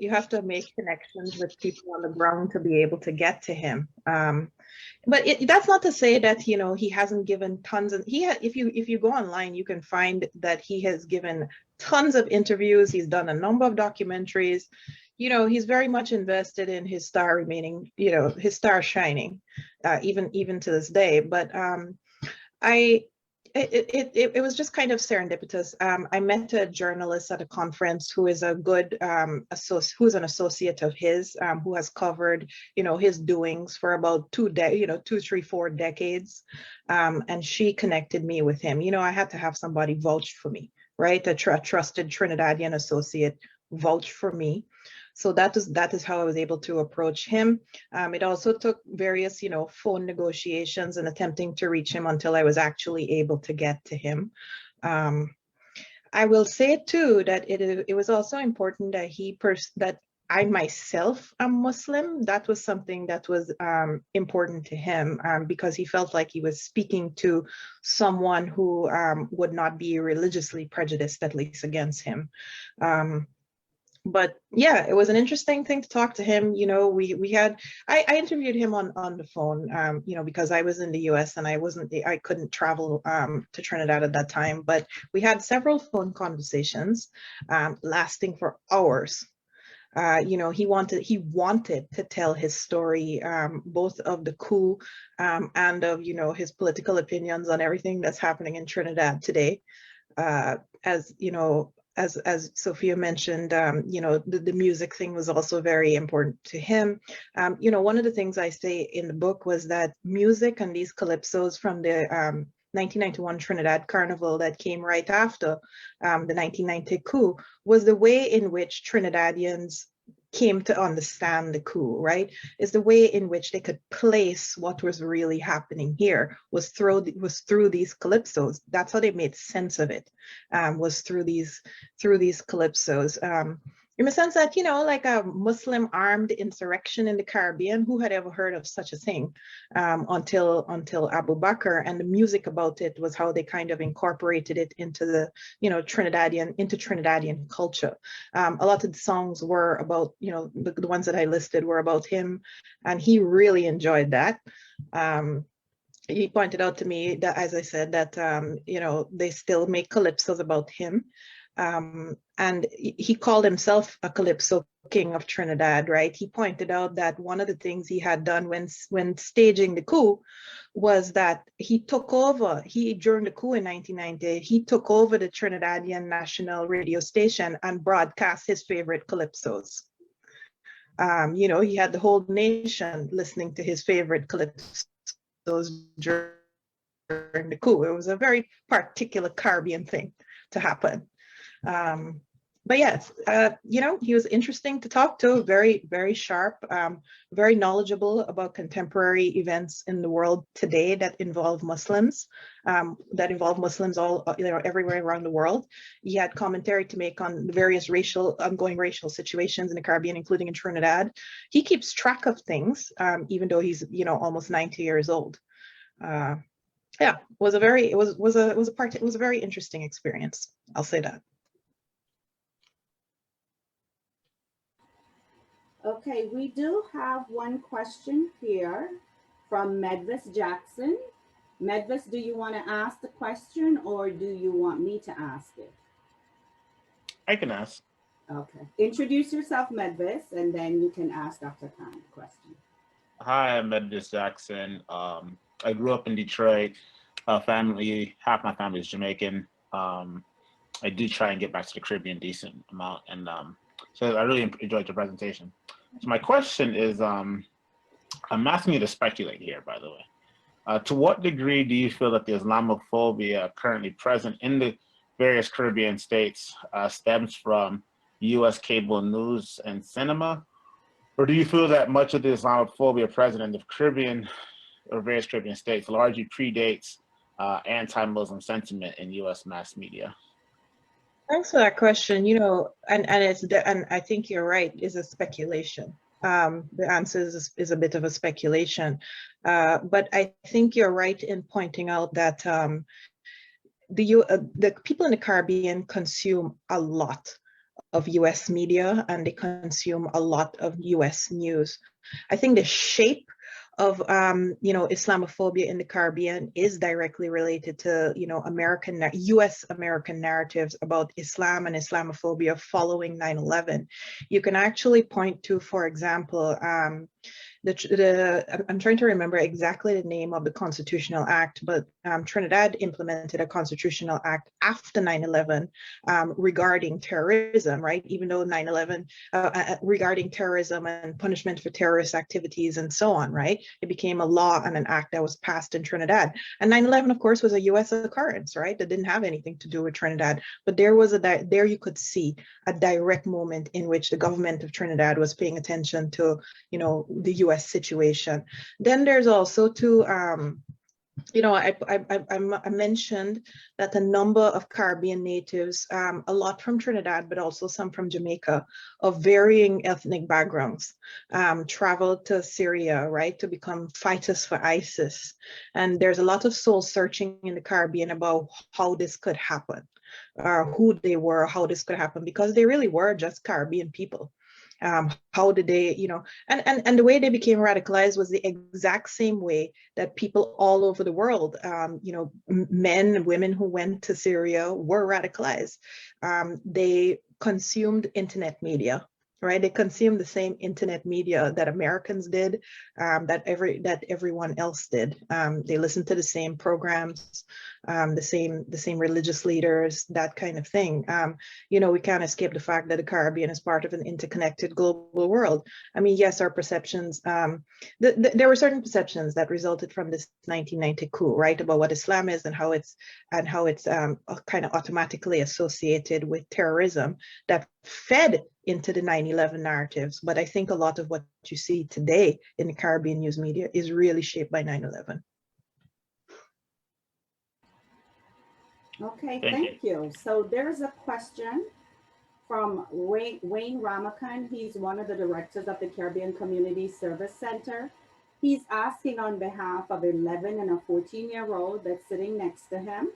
make connections with people on the ground to be able to get to him. But that's not to say that he hasn't given tons of if you go online, you can find that he has given tons of interviews. He's done a number of documentaries. He's very much invested in his star remaining, his star shining, even to this day. But it was just kind of serendipitous. I met a journalist at a conference who is a good who's an associate of his, who has covered his doings for about 2, 3, 4 decades, and she connected me with him. I had to have somebody vouch for me, right? A trusted Trinidadian associate vouch for me. So that is how I was able to approach him. It also took various, phone negotiations and attempting to reach him until I was actually able to get to him. I will say too that it was also important that that I myself am Muslim. That was something that was important to him, because he felt like he was speaking to someone who would not be religiously prejudiced, at least against him. But yeah, it was an interesting thing to talk to him. I interviewed him on the phone, because I was in the US and I couldn't travel to Trinidad at that time, but we had several phone conversations lasting for hours. He wanted to tell his story, both of the coup and of, his political opinions on everything that's happening in Trinidad today. As Sophia mentioned, the music thing was also very important to him. One of the things I say in the book was that music and these calypsos from the 1991 Trinidad Carnival that came right after the 1990 coup was the way in which Trinidadians came to understand the coup, right? Is the way in which they could place what was really happening here was through these calypsos. That's how they made sense of it, was through these calypsos. In the sense that, like a Muslim armed insurrection in the Caribbean, who had ever heard of such a thing until Abu Bakr, and the music about it was how they kind of incorporated it into the, Trinidadian culture. A lot of the songs were about, the ones that I listed were about him, and he really enjoyed that. He pointed out to me that, as I said, that, they still make calypsos about him. And he called himself a calypso king of Trinidad, right? He pointed out that one of the things he had done when staging the coup was that he took over, during the coup in 1990, he took over the Trinidadian national radio station and broadcast his favorite calypsos. He had the whole nation listening to his favorite calypsos during the coup. It was a very particular Caribbean thing to happen. But yes, he was interesting to talk to, very, very sharp, very knowledgeable about contemporary events in the world today that involve Muslims, all, everywhere around the world. He had commentary to make on the various ongoing racial situations in the Caribbean, including in Trinidad. He keeps track of things, even though he's, almost 90 years old. Yeah, it was a very interesting experience. I'll say that. Okay, we do have one question here from Medvis Jackson. Medvis, do you want to ask the question or do you want me to ask it? I can ask. Okay, introduce yourself, Medvis, and then you can ask Dr. Khan the question. Hi, I'm Edvis Jackson. I grew up in Detroit. Half my family is Jamaican. I do try and get back to the Caribbean decent amount, and so I really enjoyed your presentation. So my question is, I'm asking you to speculate here, by the way. To what degree do you feel that the Islamophobia currently present in the various Caribbean states stems from U.S. cable news and cinema? Or do you feel that much of the Islamophobia present in the Caribbean or various Caribbean states largely predates anti-Muslim sentiment in U.S. mass media? Thanks for that question. You know, and I think you're right. Is a speculation. The answer is a bit of a speculation, but I think you're right in pointing out that the people in the Caribbean consume a lot of U.S. media, and they consume a lot of U.S. news. I think the shape of Islamophobia in the Caribbean is directly related to U.S. American narratives about Islam and Islamophobia following 9/11. You can actually point to, for example, I'm trying to remember exactly the name of the constitutional act, but Trinidad implemented a constitutional act after 9/11 regarding terrorism, right? Even though 9/11 regarding terrorism and punishment for terrorist activities and so on, right? It became a law and an act that was passed in Trinidad. And 9/11, of course, was a U.S. occurrence, right? That didn't have anything to do with Trinidad. But there you could see a direct moment in which the government of Trinidad was paying attention to, the U.S. situation. Then there's also I mentioned that a number of Caribbean natives, a lot from Trinidad, but also some from Jamaica, of varying ethnic backgrounds, traveled to Syria, right, to become fighters for ISIS. And there's a lot of soul searching in the Caribbean about how this could happen, who they were, how this could happen, because they really were just Caribbean people. How did they, and the way they became radicalized was the exact same way that people all over the world, men and women who went to Syria were radicalized. They consumed internet media, right? They consumed the same internet media that Americans did, that everyone else did. They listened to the same programs, the same religious leaders, that kind of thing. We can't escape the fact that the Caribbean is part of an interconnected global world. I mean, yes, our perceptions, there were certain perceptions that resulted from this 1990 coup, right, about what Islam is and how it's kind of automatically associated with terrorism that fed into the 9/11 narratives. But I think a lot of what you see today in the Caribbean news media is really shaped by 9/11. Okay, thank you. So there's a question from Wayne Ramakan. He's one of the directors of the Caribbean Community Service Center. He's asking on behalf of 11 and a 14-year-old that's sitting next to him.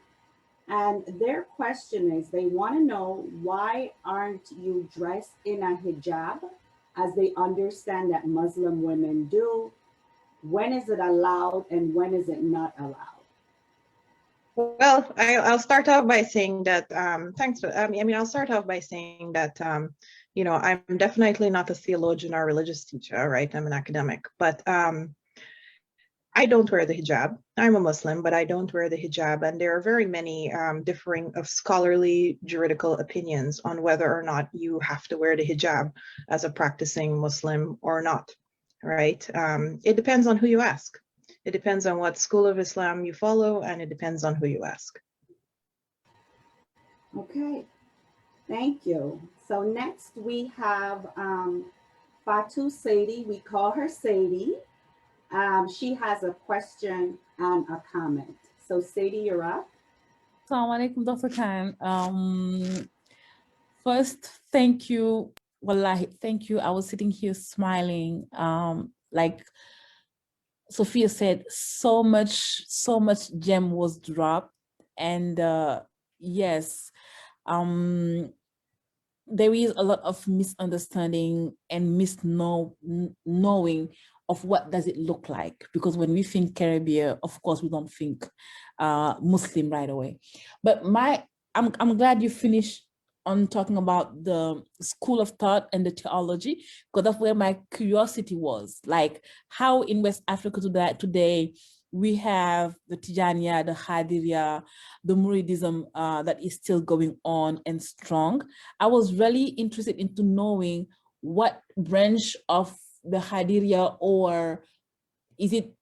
And their question is, they want to know, why aren't you dressed in a hijab as they understand that Muslim women do? When is it allowed and when is it not allowed? Well, I'll start off by saying that, I'll start off by saying that, I'm definitely not a theologian or a religious teacher, right? I'm an academic, but I don't wear the hijab. I'm a Muslim, but I don't wear the hijab. And there are very many differing of scholarly juridical opinions on whether or not you have to wear the hijab as a practicing Muslim or not, right? It depends on who you ask. It depends on what school of Islam you follow, and it depends on who you ask. Okay, thank you. So next we have Fatu Sadie. We call her Sadie. She has a question and a comment. So Sadie, you're up. Assalamu alaikum, Dr. Khan. First, thank you. Wallahi, thank you. I was sitting here smiling. Like Sophia said, so much gem was dropped. And yes, there is a lot of misunderstanding and knowing of what does it look like, because when we think Caribbean, of course, we don't think Muslim right away. But I'm glad you finished on talking about the school of thought and the theology, because that's where my curiosity was. Like, how in West Africa today we have the Tijaniya, the Hadiriya, the Muridism that is still going on and strong. I was really interested into knowing what branch of the Hadiriya, or is it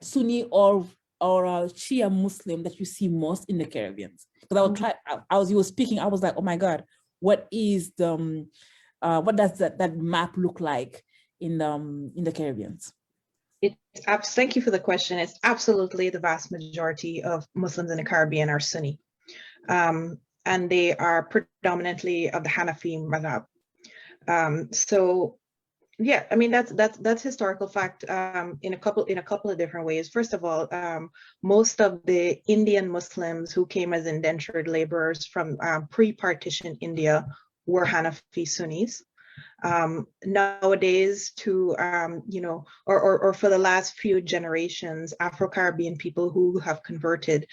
Sunni or Shia Muslim that you see most in the Caribbean? Because as you were speaking, I was like, oh my God, what is the what does that map look like in the Caribbean? Thank you for the question. It's absolutely the vast majority of Muslims in the Caribbean are Sunni. And they are predominantly of the Hanafi madhab. So yeah, I mean that's historical fact in a couple of different ways. First of all, most of the Indian Muslims who came as indentured laborers from pre-partition India were Hanafi Sunnis. Nowadays, or for the last few generations, Afro-Caribbean people who have converted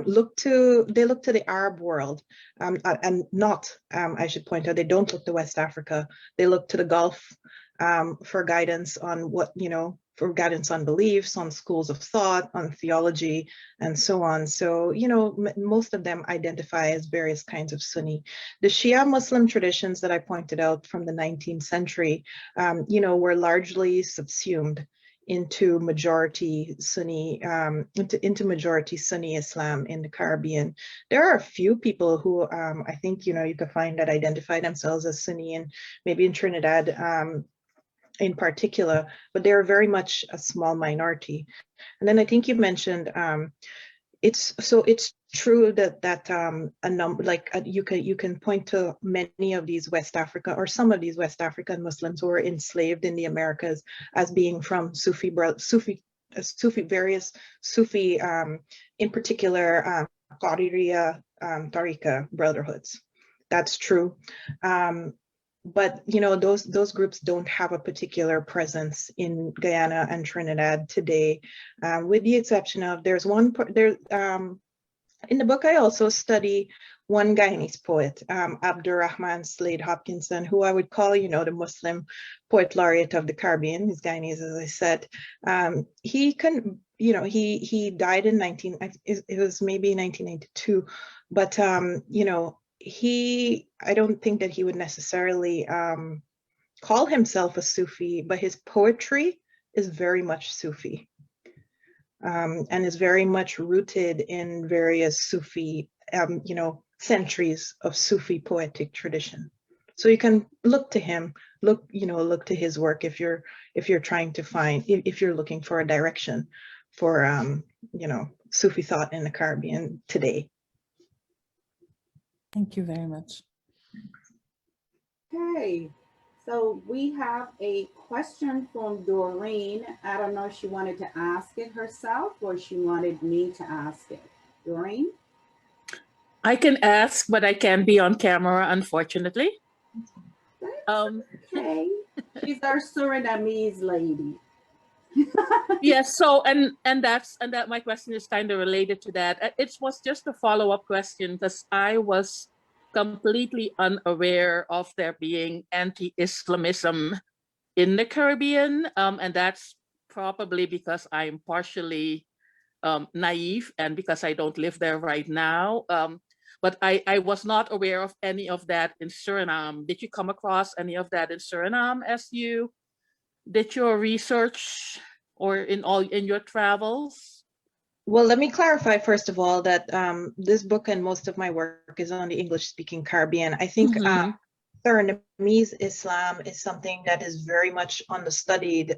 look to the Arab world, and not, I should point out, they don't look to West Africa. They look to the Gulf for guidance on for guidance on beliefs, on schools of thought, on theology, and so on. So, most of them identify as various kinds of Sunni. The Shia Muslim traditions that I pointed out from the 19th century, were largely subsumed into majority Sunni, into majority Sunni Islam in the Caribbean. There are a few people who I think, you could find that identify themselves as Sunni, and maybe in Trinidad, in particular, but they're very much a small minority. And then I think you mentioned it's true that a number, like you can point to many of these West Africa, or some of these West African Muslims who were enslaved in the Americas as being from various Sufi, in particular Qadiriyya, Tariqa brotherhoods. That's true. But those groups don't have a particular presence in Guyana and Trinidad today, with the exception of in the book I also study one Guyanese poet, Abdurrahman Slade Hopkinson, who I would call the Muslim poet laureate of the Caribbean. He's Guyanese, as I said. He died in it was maybe 1992, but I don't think that he would necessarily call himself a Sufi, but his poetry is very much Sufi, and is very much rooted in various Sufi, centuries of Sufi poetic tradition. So you can look to him, look to his work if you're trying to find, if you're looking for a direction for Sufi thought in the Caribbean today. Thank you very much. Okay, so we have a question from Doreen. I don't know if she wanted to ask it herself or she wanted me to ask it. Doreen? I can ask, but I can't be on camera, unfortunately. Okay, she's our Surinamese lady. Yes, so and that my question is kind of related to that. It was just a follow-up question because I was completely unaware of there being anti-Islamism in the Caribbean, and that's probably because I'm partially naive and because I don't live there right now. But I was not aware of any of that in Suriname. Did you come across any of that in Suriname as you did your research or in your travels? Well, let me clarify first of all that this book and most of my work is on the English-speaking Caribbean. I think Surinamese Islam is something that is very much understudied,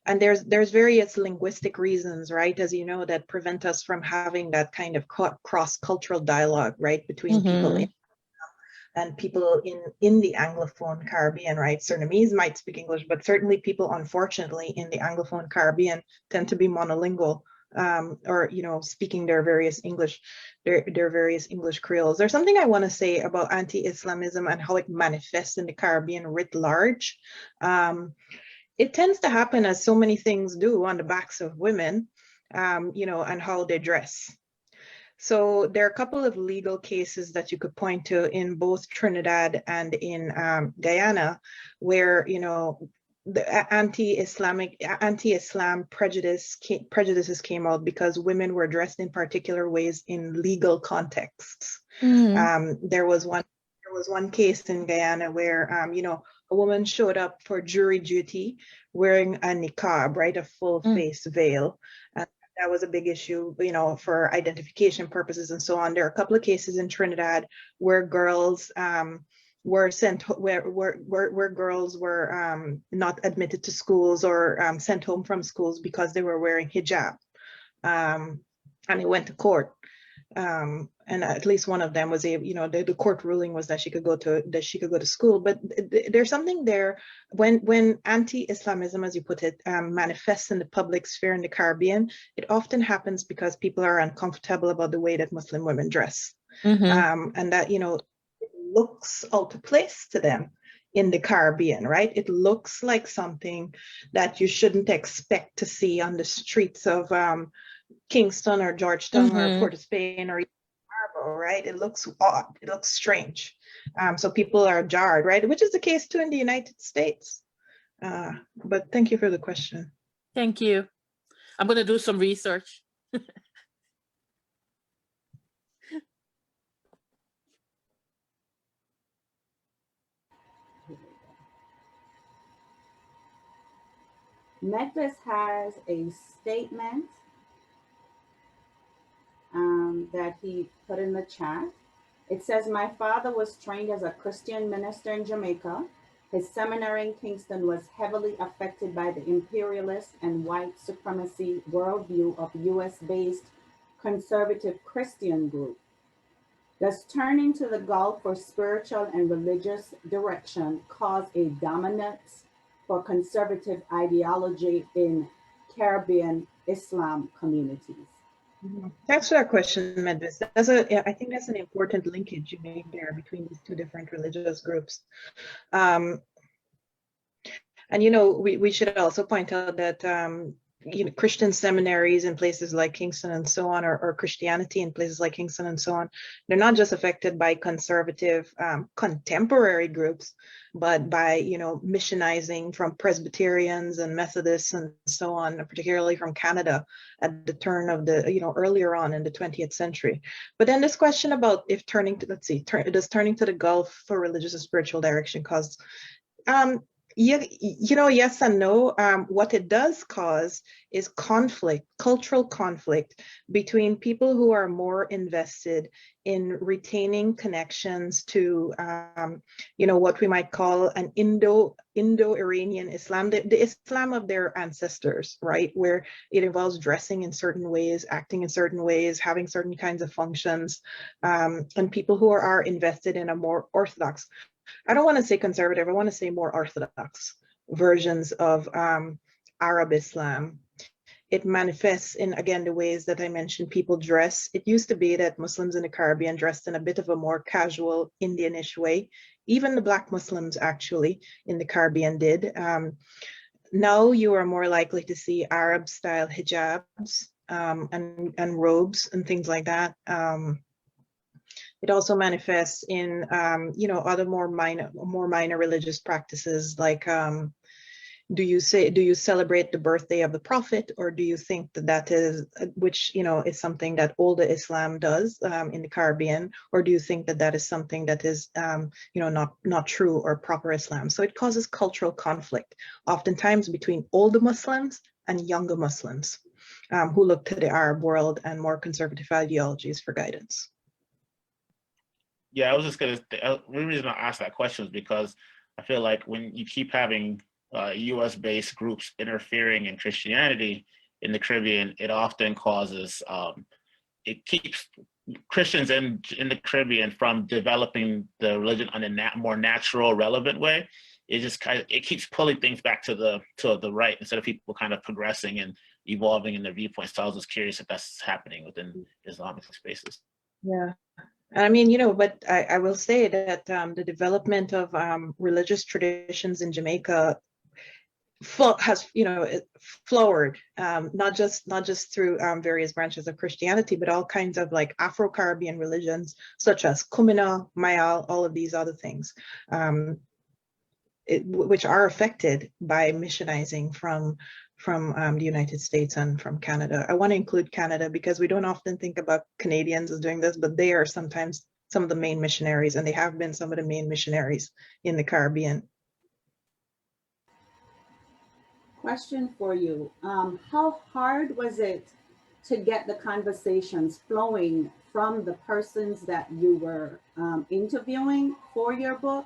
and there's various linguistic reasons, right, as you know, that prevent us from having that kind of cross-cultural dialogue, right, between people and people in the Anglophone Caribbean, right? Surinamese might speak English, but certainly people, unfortunately, in the Anglophone Caribbean tend to be monolingual, or speaking their various English creoles. There's something I want to say about anti-Islamism and how it manifests in the Caribbean writ large. It tends to happen, as so many things do, on the backs of women, and how they dress. So there are a couple of legal cases that you could point to in both Trinidad and in Guyana, where the anti-Islam prejudices came out because women were dressed in particular ways in legal contexts. There was one case in Guyana where a woman showed up for jury duty wearing a niqab, right, a full face veil. That was a big issue, for identification purposes and so on. There are a couple of cases in Trinidad where girls were sent where girls were not admitted to schools or sent home from schools because they were wearing hijab, and it went to court. And at least one of them was able, the court ruling was that she could go to school. But there's something there when anti-Islamism, as you put it, manifests in the public sphere in the Caribbean. It often happens because people are uncomfortable about the way that Muslim women dress, and that it looks out of place to them in the Caribbean, right? It looks like something that you shouldn't expect to see on the streets of Kingston or Georgetown or Port of Spain or Harbor, right? It looks odd, it looks strange. So people are jarred, right? Which is the case too in the United States. But thank you for the question. Thank you. I'm going to do some research. Necklace has a statement that he put in the chat. It says, my father was trained as a Christian minister in Jamaica. His seminary in Kingston was heavily affected by the imperialist and white supremacy worldview of US-based conservative Christian group. Does turning to the Gulf for spiritual and religious direction cause a dominance for conservative ideology in Caribbean Islam communities? Thanks for that question, Medvis. I think that's an important linkage you make there between these two different religious groups. And we should also point out that Christian seminaries in places like Kingston and so on, or Christianity in places like Kingston and so on, they're not just affected by conservative contemporary groups, but by missionizing from Presbyterians and Methodists and so on, particularly from Canada at the turn of the earlier on in the 20th century. But then this question about if turning to does turning to the Gulf for religious and spiritual direction cause yes and no. What it does cause is conflict, cultural conflict between people who are more invested in retaining connections to, what we might call an Indo-Iranian Islam, the Islam of their ancestors, right? Where it involves dressing in certain ways, acting in certain ways, having certain kinds of functions, and people who are invested in a more orthodox, I don't want to say conservative, I want to say more orthodox versions of Arab Islam. It manifests in, again, the ways that I mentioned people dress. It used to be that Muslims in the Caribbean dressed in a bit of a more casual Indianish way. Even the Black Muslims actually in the Caribbean did. Now you are more likely to see Arab style hijabs and robes and things like that. It also manifests in, other more minor religious practices, like do you celebrate the birthday of the Prophet, or do you think that is, which is something that older Islam does in the Caribbean, or do you think that is something that is not true or proper Islam? So it causes cultural conflict, oftentimes between older Muslims and younger Muslims who look to the Arab world and more conservative ideologies for guidance. Yeah, I was just gonna. The reason I asked that question is because I feel like when you keep having U.S.-based groups interfering in Christianity in the Caribbean, it often causes it keeps Christians in the Caribbean from developing the religion on a more natural, relevant way. It just it keeps pulling things back to the right instead of people kind of progressing and evolving in their viewpoints. So I was just curious if that's happening within Islamic spaces. Yeah. I mean, but I will say that the development of religious traditions in Jamaica has, flowered, not just through various branches of Christianity, but all kinds of like Afro-Caribbean religions, such as Kumina, Mayal, all of these other things, which are affected by missionizing from the United States and from Canada. I want to include Canada because we don't often think about Canadians as doing this, but they are sometimes some of the main missionaries, and they have been some of the main missionaries in the Caribbean. Question for you. How hard was it to get the conversations flowing from the persons that you were interviewing for your book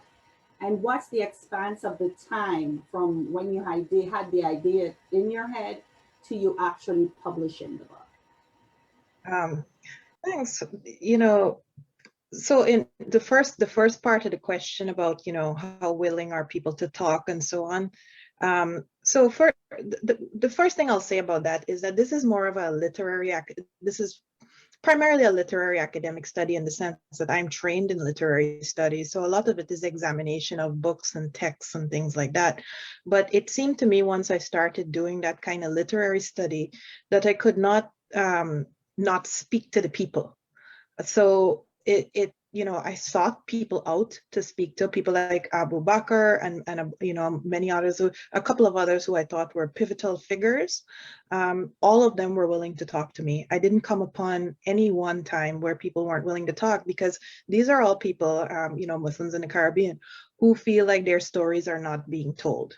And what's the expanse of the time from when you had the idea in your head to you actually publishing the book? Thanks. You know, so in the first part of the question about, you know, how willing are people to talk and so on. So for the first thing I'll say about that is that this is more of a this is primarily a literary academic study in the sense that I'm trained in literary studies. So a lot of it is examination of books and texts and things like that. But it seemed to me once I started doing that kind of literary study that I could not speak to the people. So you know, I sought people out to speak to, people like Abu Bakr and you know, many others, a couple of others who I thought were pivotal figures. All of them were willing to talk to me. I didn't come upon any one time where people weren't willing to talk, because these are all people, you know, Muslims in the Caribbean, who feel like their stories are not being told.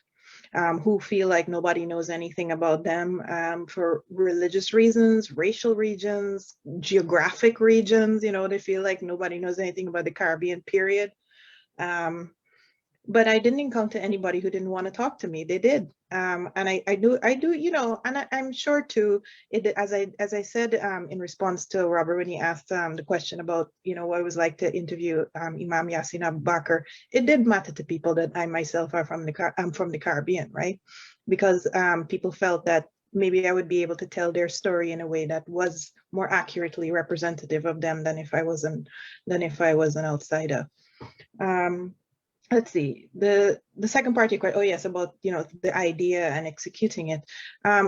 Who feel like nobody knows anything about them for religious reasons, racial regions, geographic regions. You know, they feel like nobody knows anything about the Caribbean, period. But I didn't encounter anybody who didn't want to talk to me. They did. And I do, you know, and I'm sure too, as I said in response to Robert when he asked the question about, you know, what it was like to interview Imam Yassin Abu Bakr, it did matter to people that I myself I'm from the Caribbean, right? Because people felt that maybe I would be able to tell their story in a way that was more accurately representative of them than if I was an outsider. Let's see, the second part, oh yes, about, you know, the idea and executing it.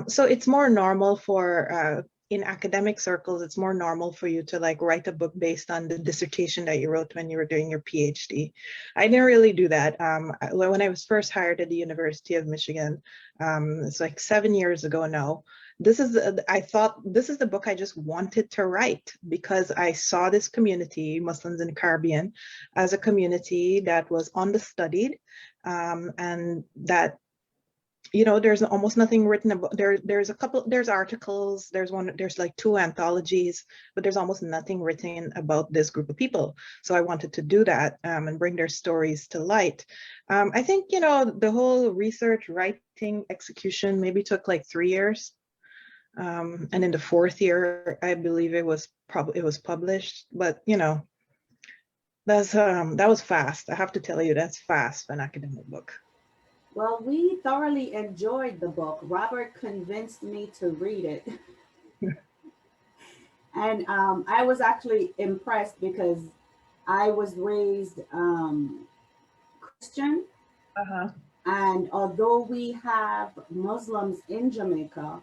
So it's more normal for in academic circles, it's more normal for you to like write a book based on the dissertation that you wrote when you were doing your PhD. I didn't really do that. When I was first hired at the University of Michigan, it's like 7 years ago now. I thought this is the book I just wanted to write, because I saw this community, Muslims in the Caribbean, as a community that was understudied, and that, you know, there's almost nothing written about. There's articles, there's like 2 anthologies, but there's almost nothing written about this group of people. So I wanted to do that and bring their stories to light. I think, you know, the whole research, writing, execution maybe took like 3 years. And in the 4th year, I believe it was published. But you know, that was fast. I have to tell you, that's fast for an academic book. Well, we thoroughly enjoyed the book. Robert convinced me to read it. And I was actually impressed because I was raised Christian. And although we have Muslims in Jamaica,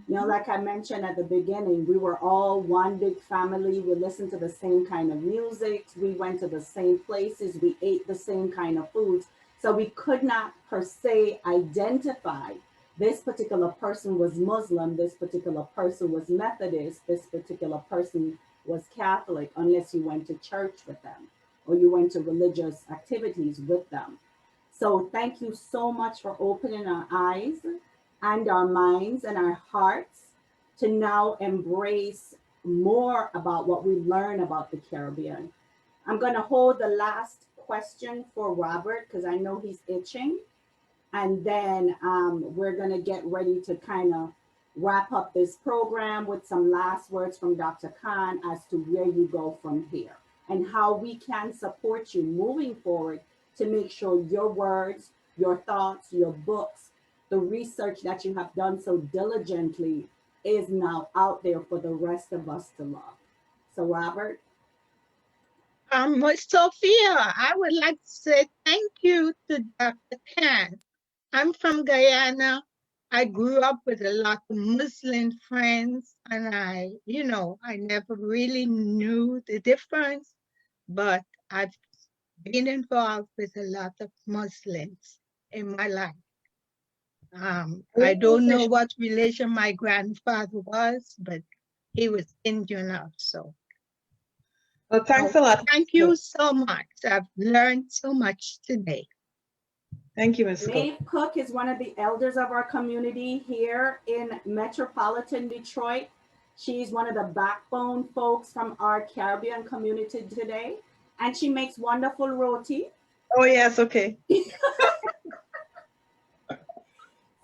you know, like I mentioned at the beginning, we were all one big family. We listened to the same kind of music. We went to the same places. We ate the same kind of foods. So we could not per se identify this particular person was Muslim, this particular person was Methodist, this particular person was Catholic, unless you went to church with them or you went to religious activities with them. So thank you so much for opening our eyes and our minds and our hearts to now embrace more about what we learn about the Caribbean. I'm going to hold the last question for Robert because I know he's itching. And then we're going to get ready to kind of wrap up this program with some last words from Dr. Khan as to where you go from here and how we can support you moving forward to make sure your words, your thoughts, your books, the research that you have done so diligently is now out there for the rest of us to love. So, Robert. Sophia, I would like to say thank you to Dr. Khan. I'm from Guyana. I grew up with a lot of Muslim friends, and I never really knew the difference, but I've been involved with a lot of Muslims in my life. I don't know what relation my grandfather was, but he was Indian also. Well, thanks a lot. Thank you so much. I've learned so much today. Thank you, Ms. Maeve Cook is one of the elders of our community here in metropolitan Detroit. She's one of the backbone folks from our Caribbean community today, and she makes wonderful roti. Oh, yes, okay.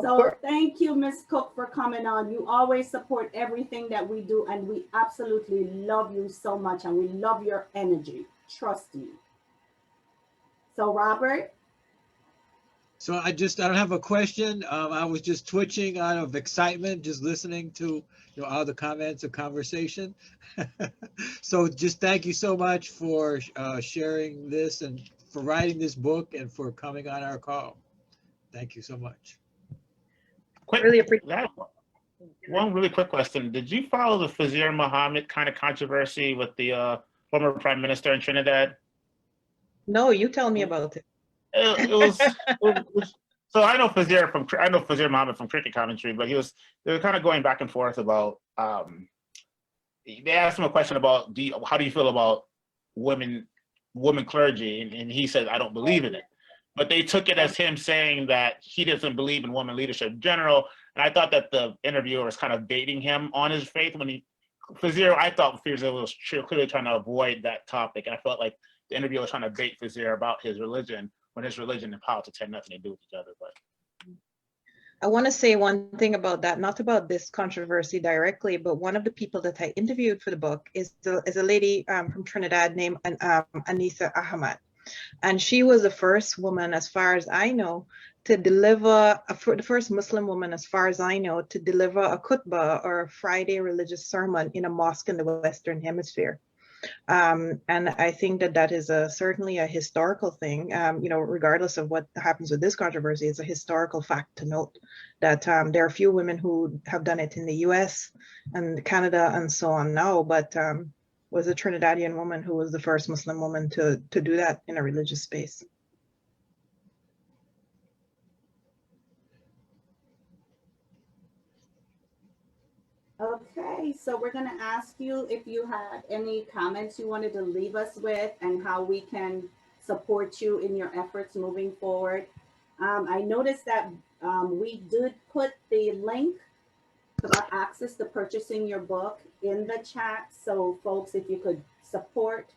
So thank you, Ms. Cook, for coming on. You always support everything that we do, and we absolutely love you so much, and we love your energy. Trust me. So Robert, So I don't have a question. I was just twitching out of excitement, just listening to all the comments and conversation. So just thank you so much for sharing this and for writing this book and for coming on our call. Thank you so much. Quick, Really appreciate that one really quick question. Did you follow the Fazir Muhammad kind of controversy with the former prime minister in Trinidad? No, you tell me about it. It was so I know Fazir Muhammad from cricket commentary, but they were kind of going back and forth about they asked him a question about how do you feel about women clergy, and he said I don't believe in it. But they took it as him saying that he doesn't believe in women leadership in general. And I thought that the interviewer was kind of baiting him on his faith I thought Fazir was clearly trying to avoid that topic. And I felt like the interviewer was trying to bait Fazir about his religion when his religion and politics had nothing to do with each other. But I want to say one thing about that, not about this controversy directly, but one of the people that I interviewed for the book is a lady from Trinidad named Anissa Ahmad. And she was the first woman, as far as I know, to deliver, the first Muslim woman, as far as I know, to deliver a khutbah or a Friday religious sermon in a mosque in the Western Hemisphere. And I think that is certainly a historical thing, regardless of what happens with this controversy. It's a historical fact to note that there are a few women who have done it in the US and Canada and so on now, but was a Trinidadian woman who was the first Muslim woman to do that in a religious space. okay, so we're going to ask you if you had any comments you wanted to leave us with and how we can support you in your efforts moving forward. I noticed that we did put the link for access to purchasing your book in the chat. So folks, if you could support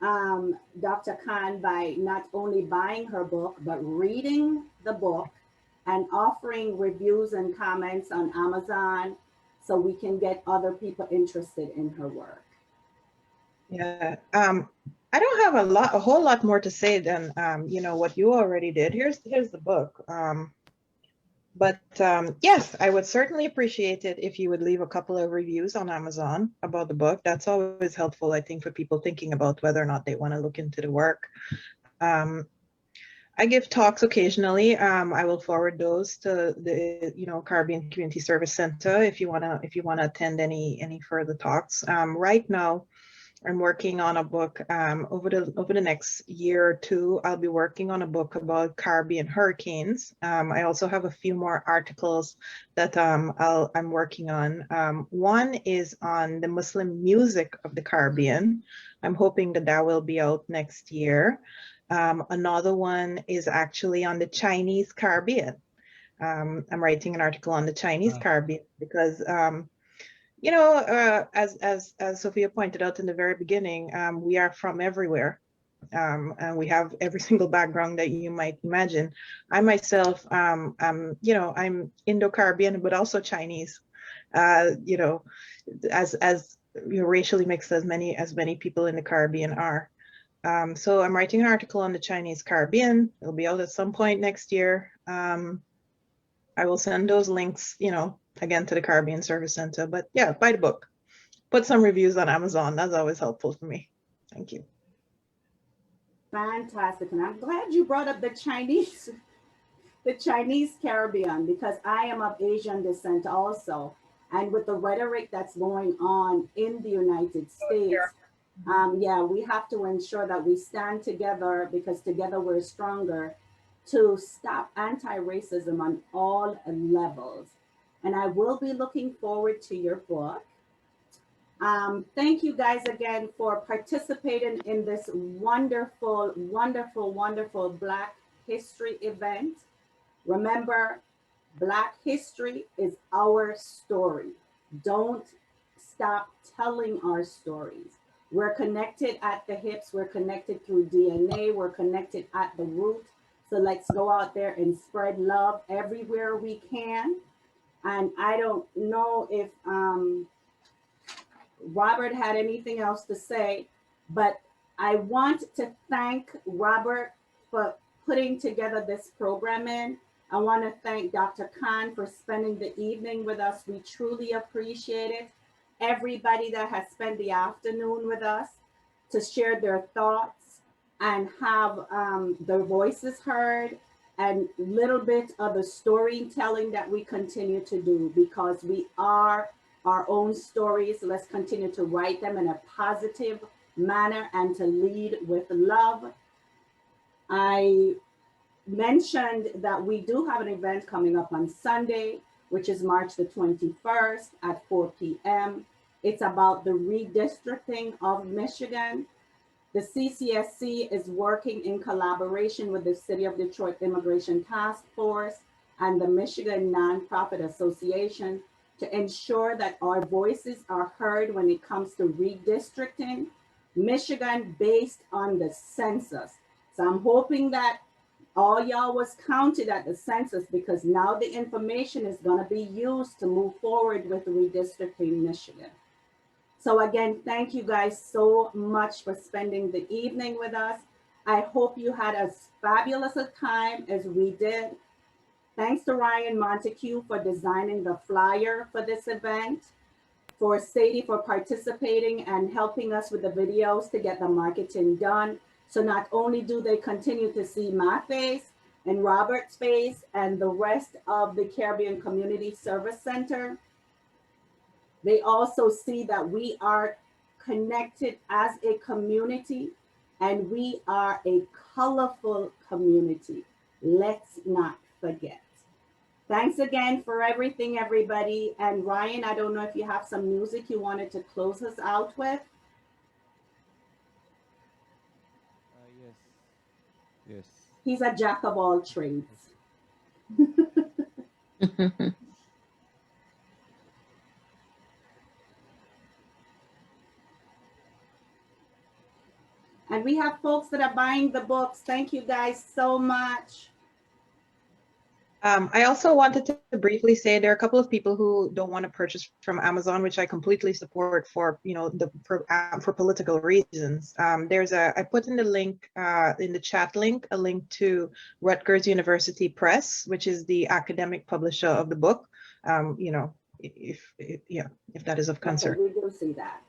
Dr. Khan by not only buying her book, but reading the book and offering reviews and comments on Amazon so we can get other people interested in her work. Yeah, I don't have a whole lot more to say than what you already did. Here's the book. But yes, I would certainly appreciate it if you would leave a couple of reviews on Amazon about the book. That's always helpful, I think, for people thinking about whether or not they want to look into the work. I give talks occasionally. I will forward those to the Caribbean Community Service Center if you wanna attend any further talks. Right now, I'm working on a book over the next year or two. I'll be working on a book about Caribbean hurricanes. I also have a few more articles that I'm working on. One is on the Muslim music of the Caribbean. I'm hoping that will be out next year. Another one is actually on the Chinese Caribbean. I'm writing an article on the Chinese Caribbean because as Sophia pointed out in the very beginning, we are from everywhere, and we have every single background that you might imagine. I myself, I'm Indo-Caribbean, but also Chinese. As racially mixed as many people in the Caribbean are. So I'm writing an article on the Chinese Caribbean. It'll be out at some point next year. I will send those links, again to the Caribbean Service Center. But yeah, buy the book. Put some reviews on Amazon. That's always helpful for me. Thank you. Fantastic. And I'm glad you brought up the Chinese Caribbean, because I am of Asian descent also. And with the rhetoric that's going on in the United States, we have to ensure that we stand together, because together we're stronger, to stop anti-racism on all levels. And I will be looking forward to your book. Thank you guys again for participating in this wonderful, wonderful, wonderful Black History event. Remember, Black history is our story. Don't stop telling our stories. We're connected at the hips, we're connected through DNA, we're connected at the root. So let's go out there and spread love everywhere we can. And I don't know if Robert had anything else to say, but I want to thank Robert for putting together this program in. I want to thank Dr. Khan for spending the evening with us. We truly appreciate it. Everybody that has spent the afternoon with us to share their thoughts and have their voices heard, and little bit of the storytelling that we continue to do, because we are our own stories. Let's continue to write them in a positive manner and to lead with love. I mentioned that we do have an event coming up on Sunday, which is March the 21st at 4 p.m. It's about the redistricting of Michigan. The CCSC is working in collaboration with the City of Detroit Immigration Task Force and the Michigan Nonprofit Association to ensure that our voices are heard when it comes to redistricting Michigan based on the census. So I'm hoping that all y'all was counted at the census, because now the information is going to be used to move forward with redistricting Michigan. So again, thank you guys so much for spending the evening with us. I hope you had as fabulous a time as we did. Thanks to Ryan Montague for designing the flyer for this event, for Sadie for participating and helping us with the videos to get the marketing done. So not only do they continue to see my face and Robert's face and the rest of the Caribbean Community Service Center, they also see that we are connected as a community, and we are a colorful community. Let's not forget. Thanks again for everything, everybody. And Ryan, I don't know if you have some music you wanted to close us out with. Yes. He's a jack of all trades. And we have folks that are buying the books. Thank you guys so much. I also wanted to briefly say there are a couple of people who don't want to purchase from Amazon, which I completely support for, for political reasons. I put in the link, in the chat link, a link to Rutgers University Press, which is the academic publisher of the book. If that is of concern. Okay, we do see that.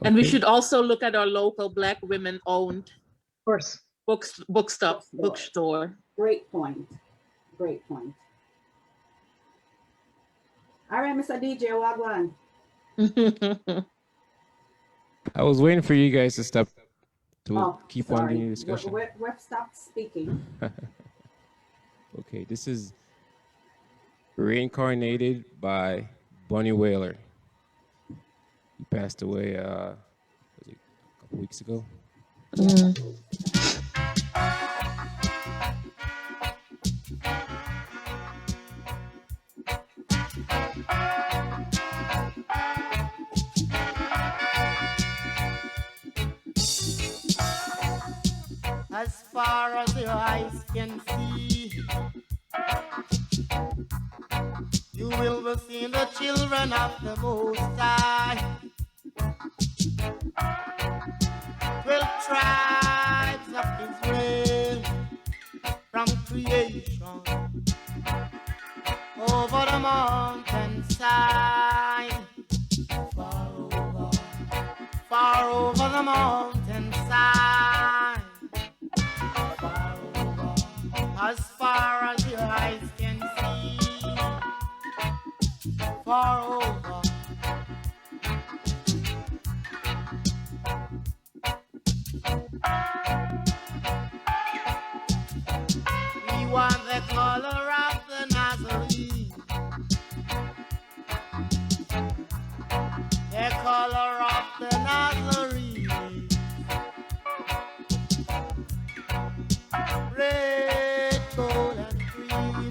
And we should also look at our local Black women-owned, of course, bookstore. Great point. Great point. All right, Mr. DJ Wagwan. I was waiting for you guys to stop to keep on sorry. doing the discussion. We've stopped speaking. Okay, this is Reincarnated by Bunny Wailer. He passed away was it a couple weeks ago. As far as your eyes can see, you will be seeing the children of the Most High. 12 tribes of Israel from creation over the mountainside, far over the mountainside, as far as your eyes can see, far over. We want the color of the Nazarene, the color of the Nazarene, red, gold, and green.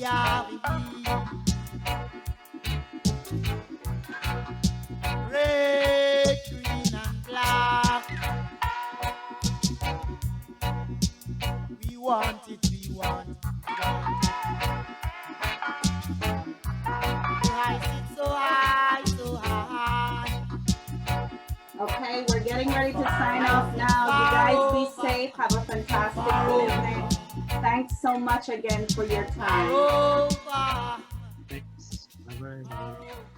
are we. Red, green, and black. We want it, we want it. I sit so high, so high. Okay, we're getting ready to sign off now. You guys be safe. Have a fantastic evening. Thanks so much again for your time. Thanks. Bye-bye.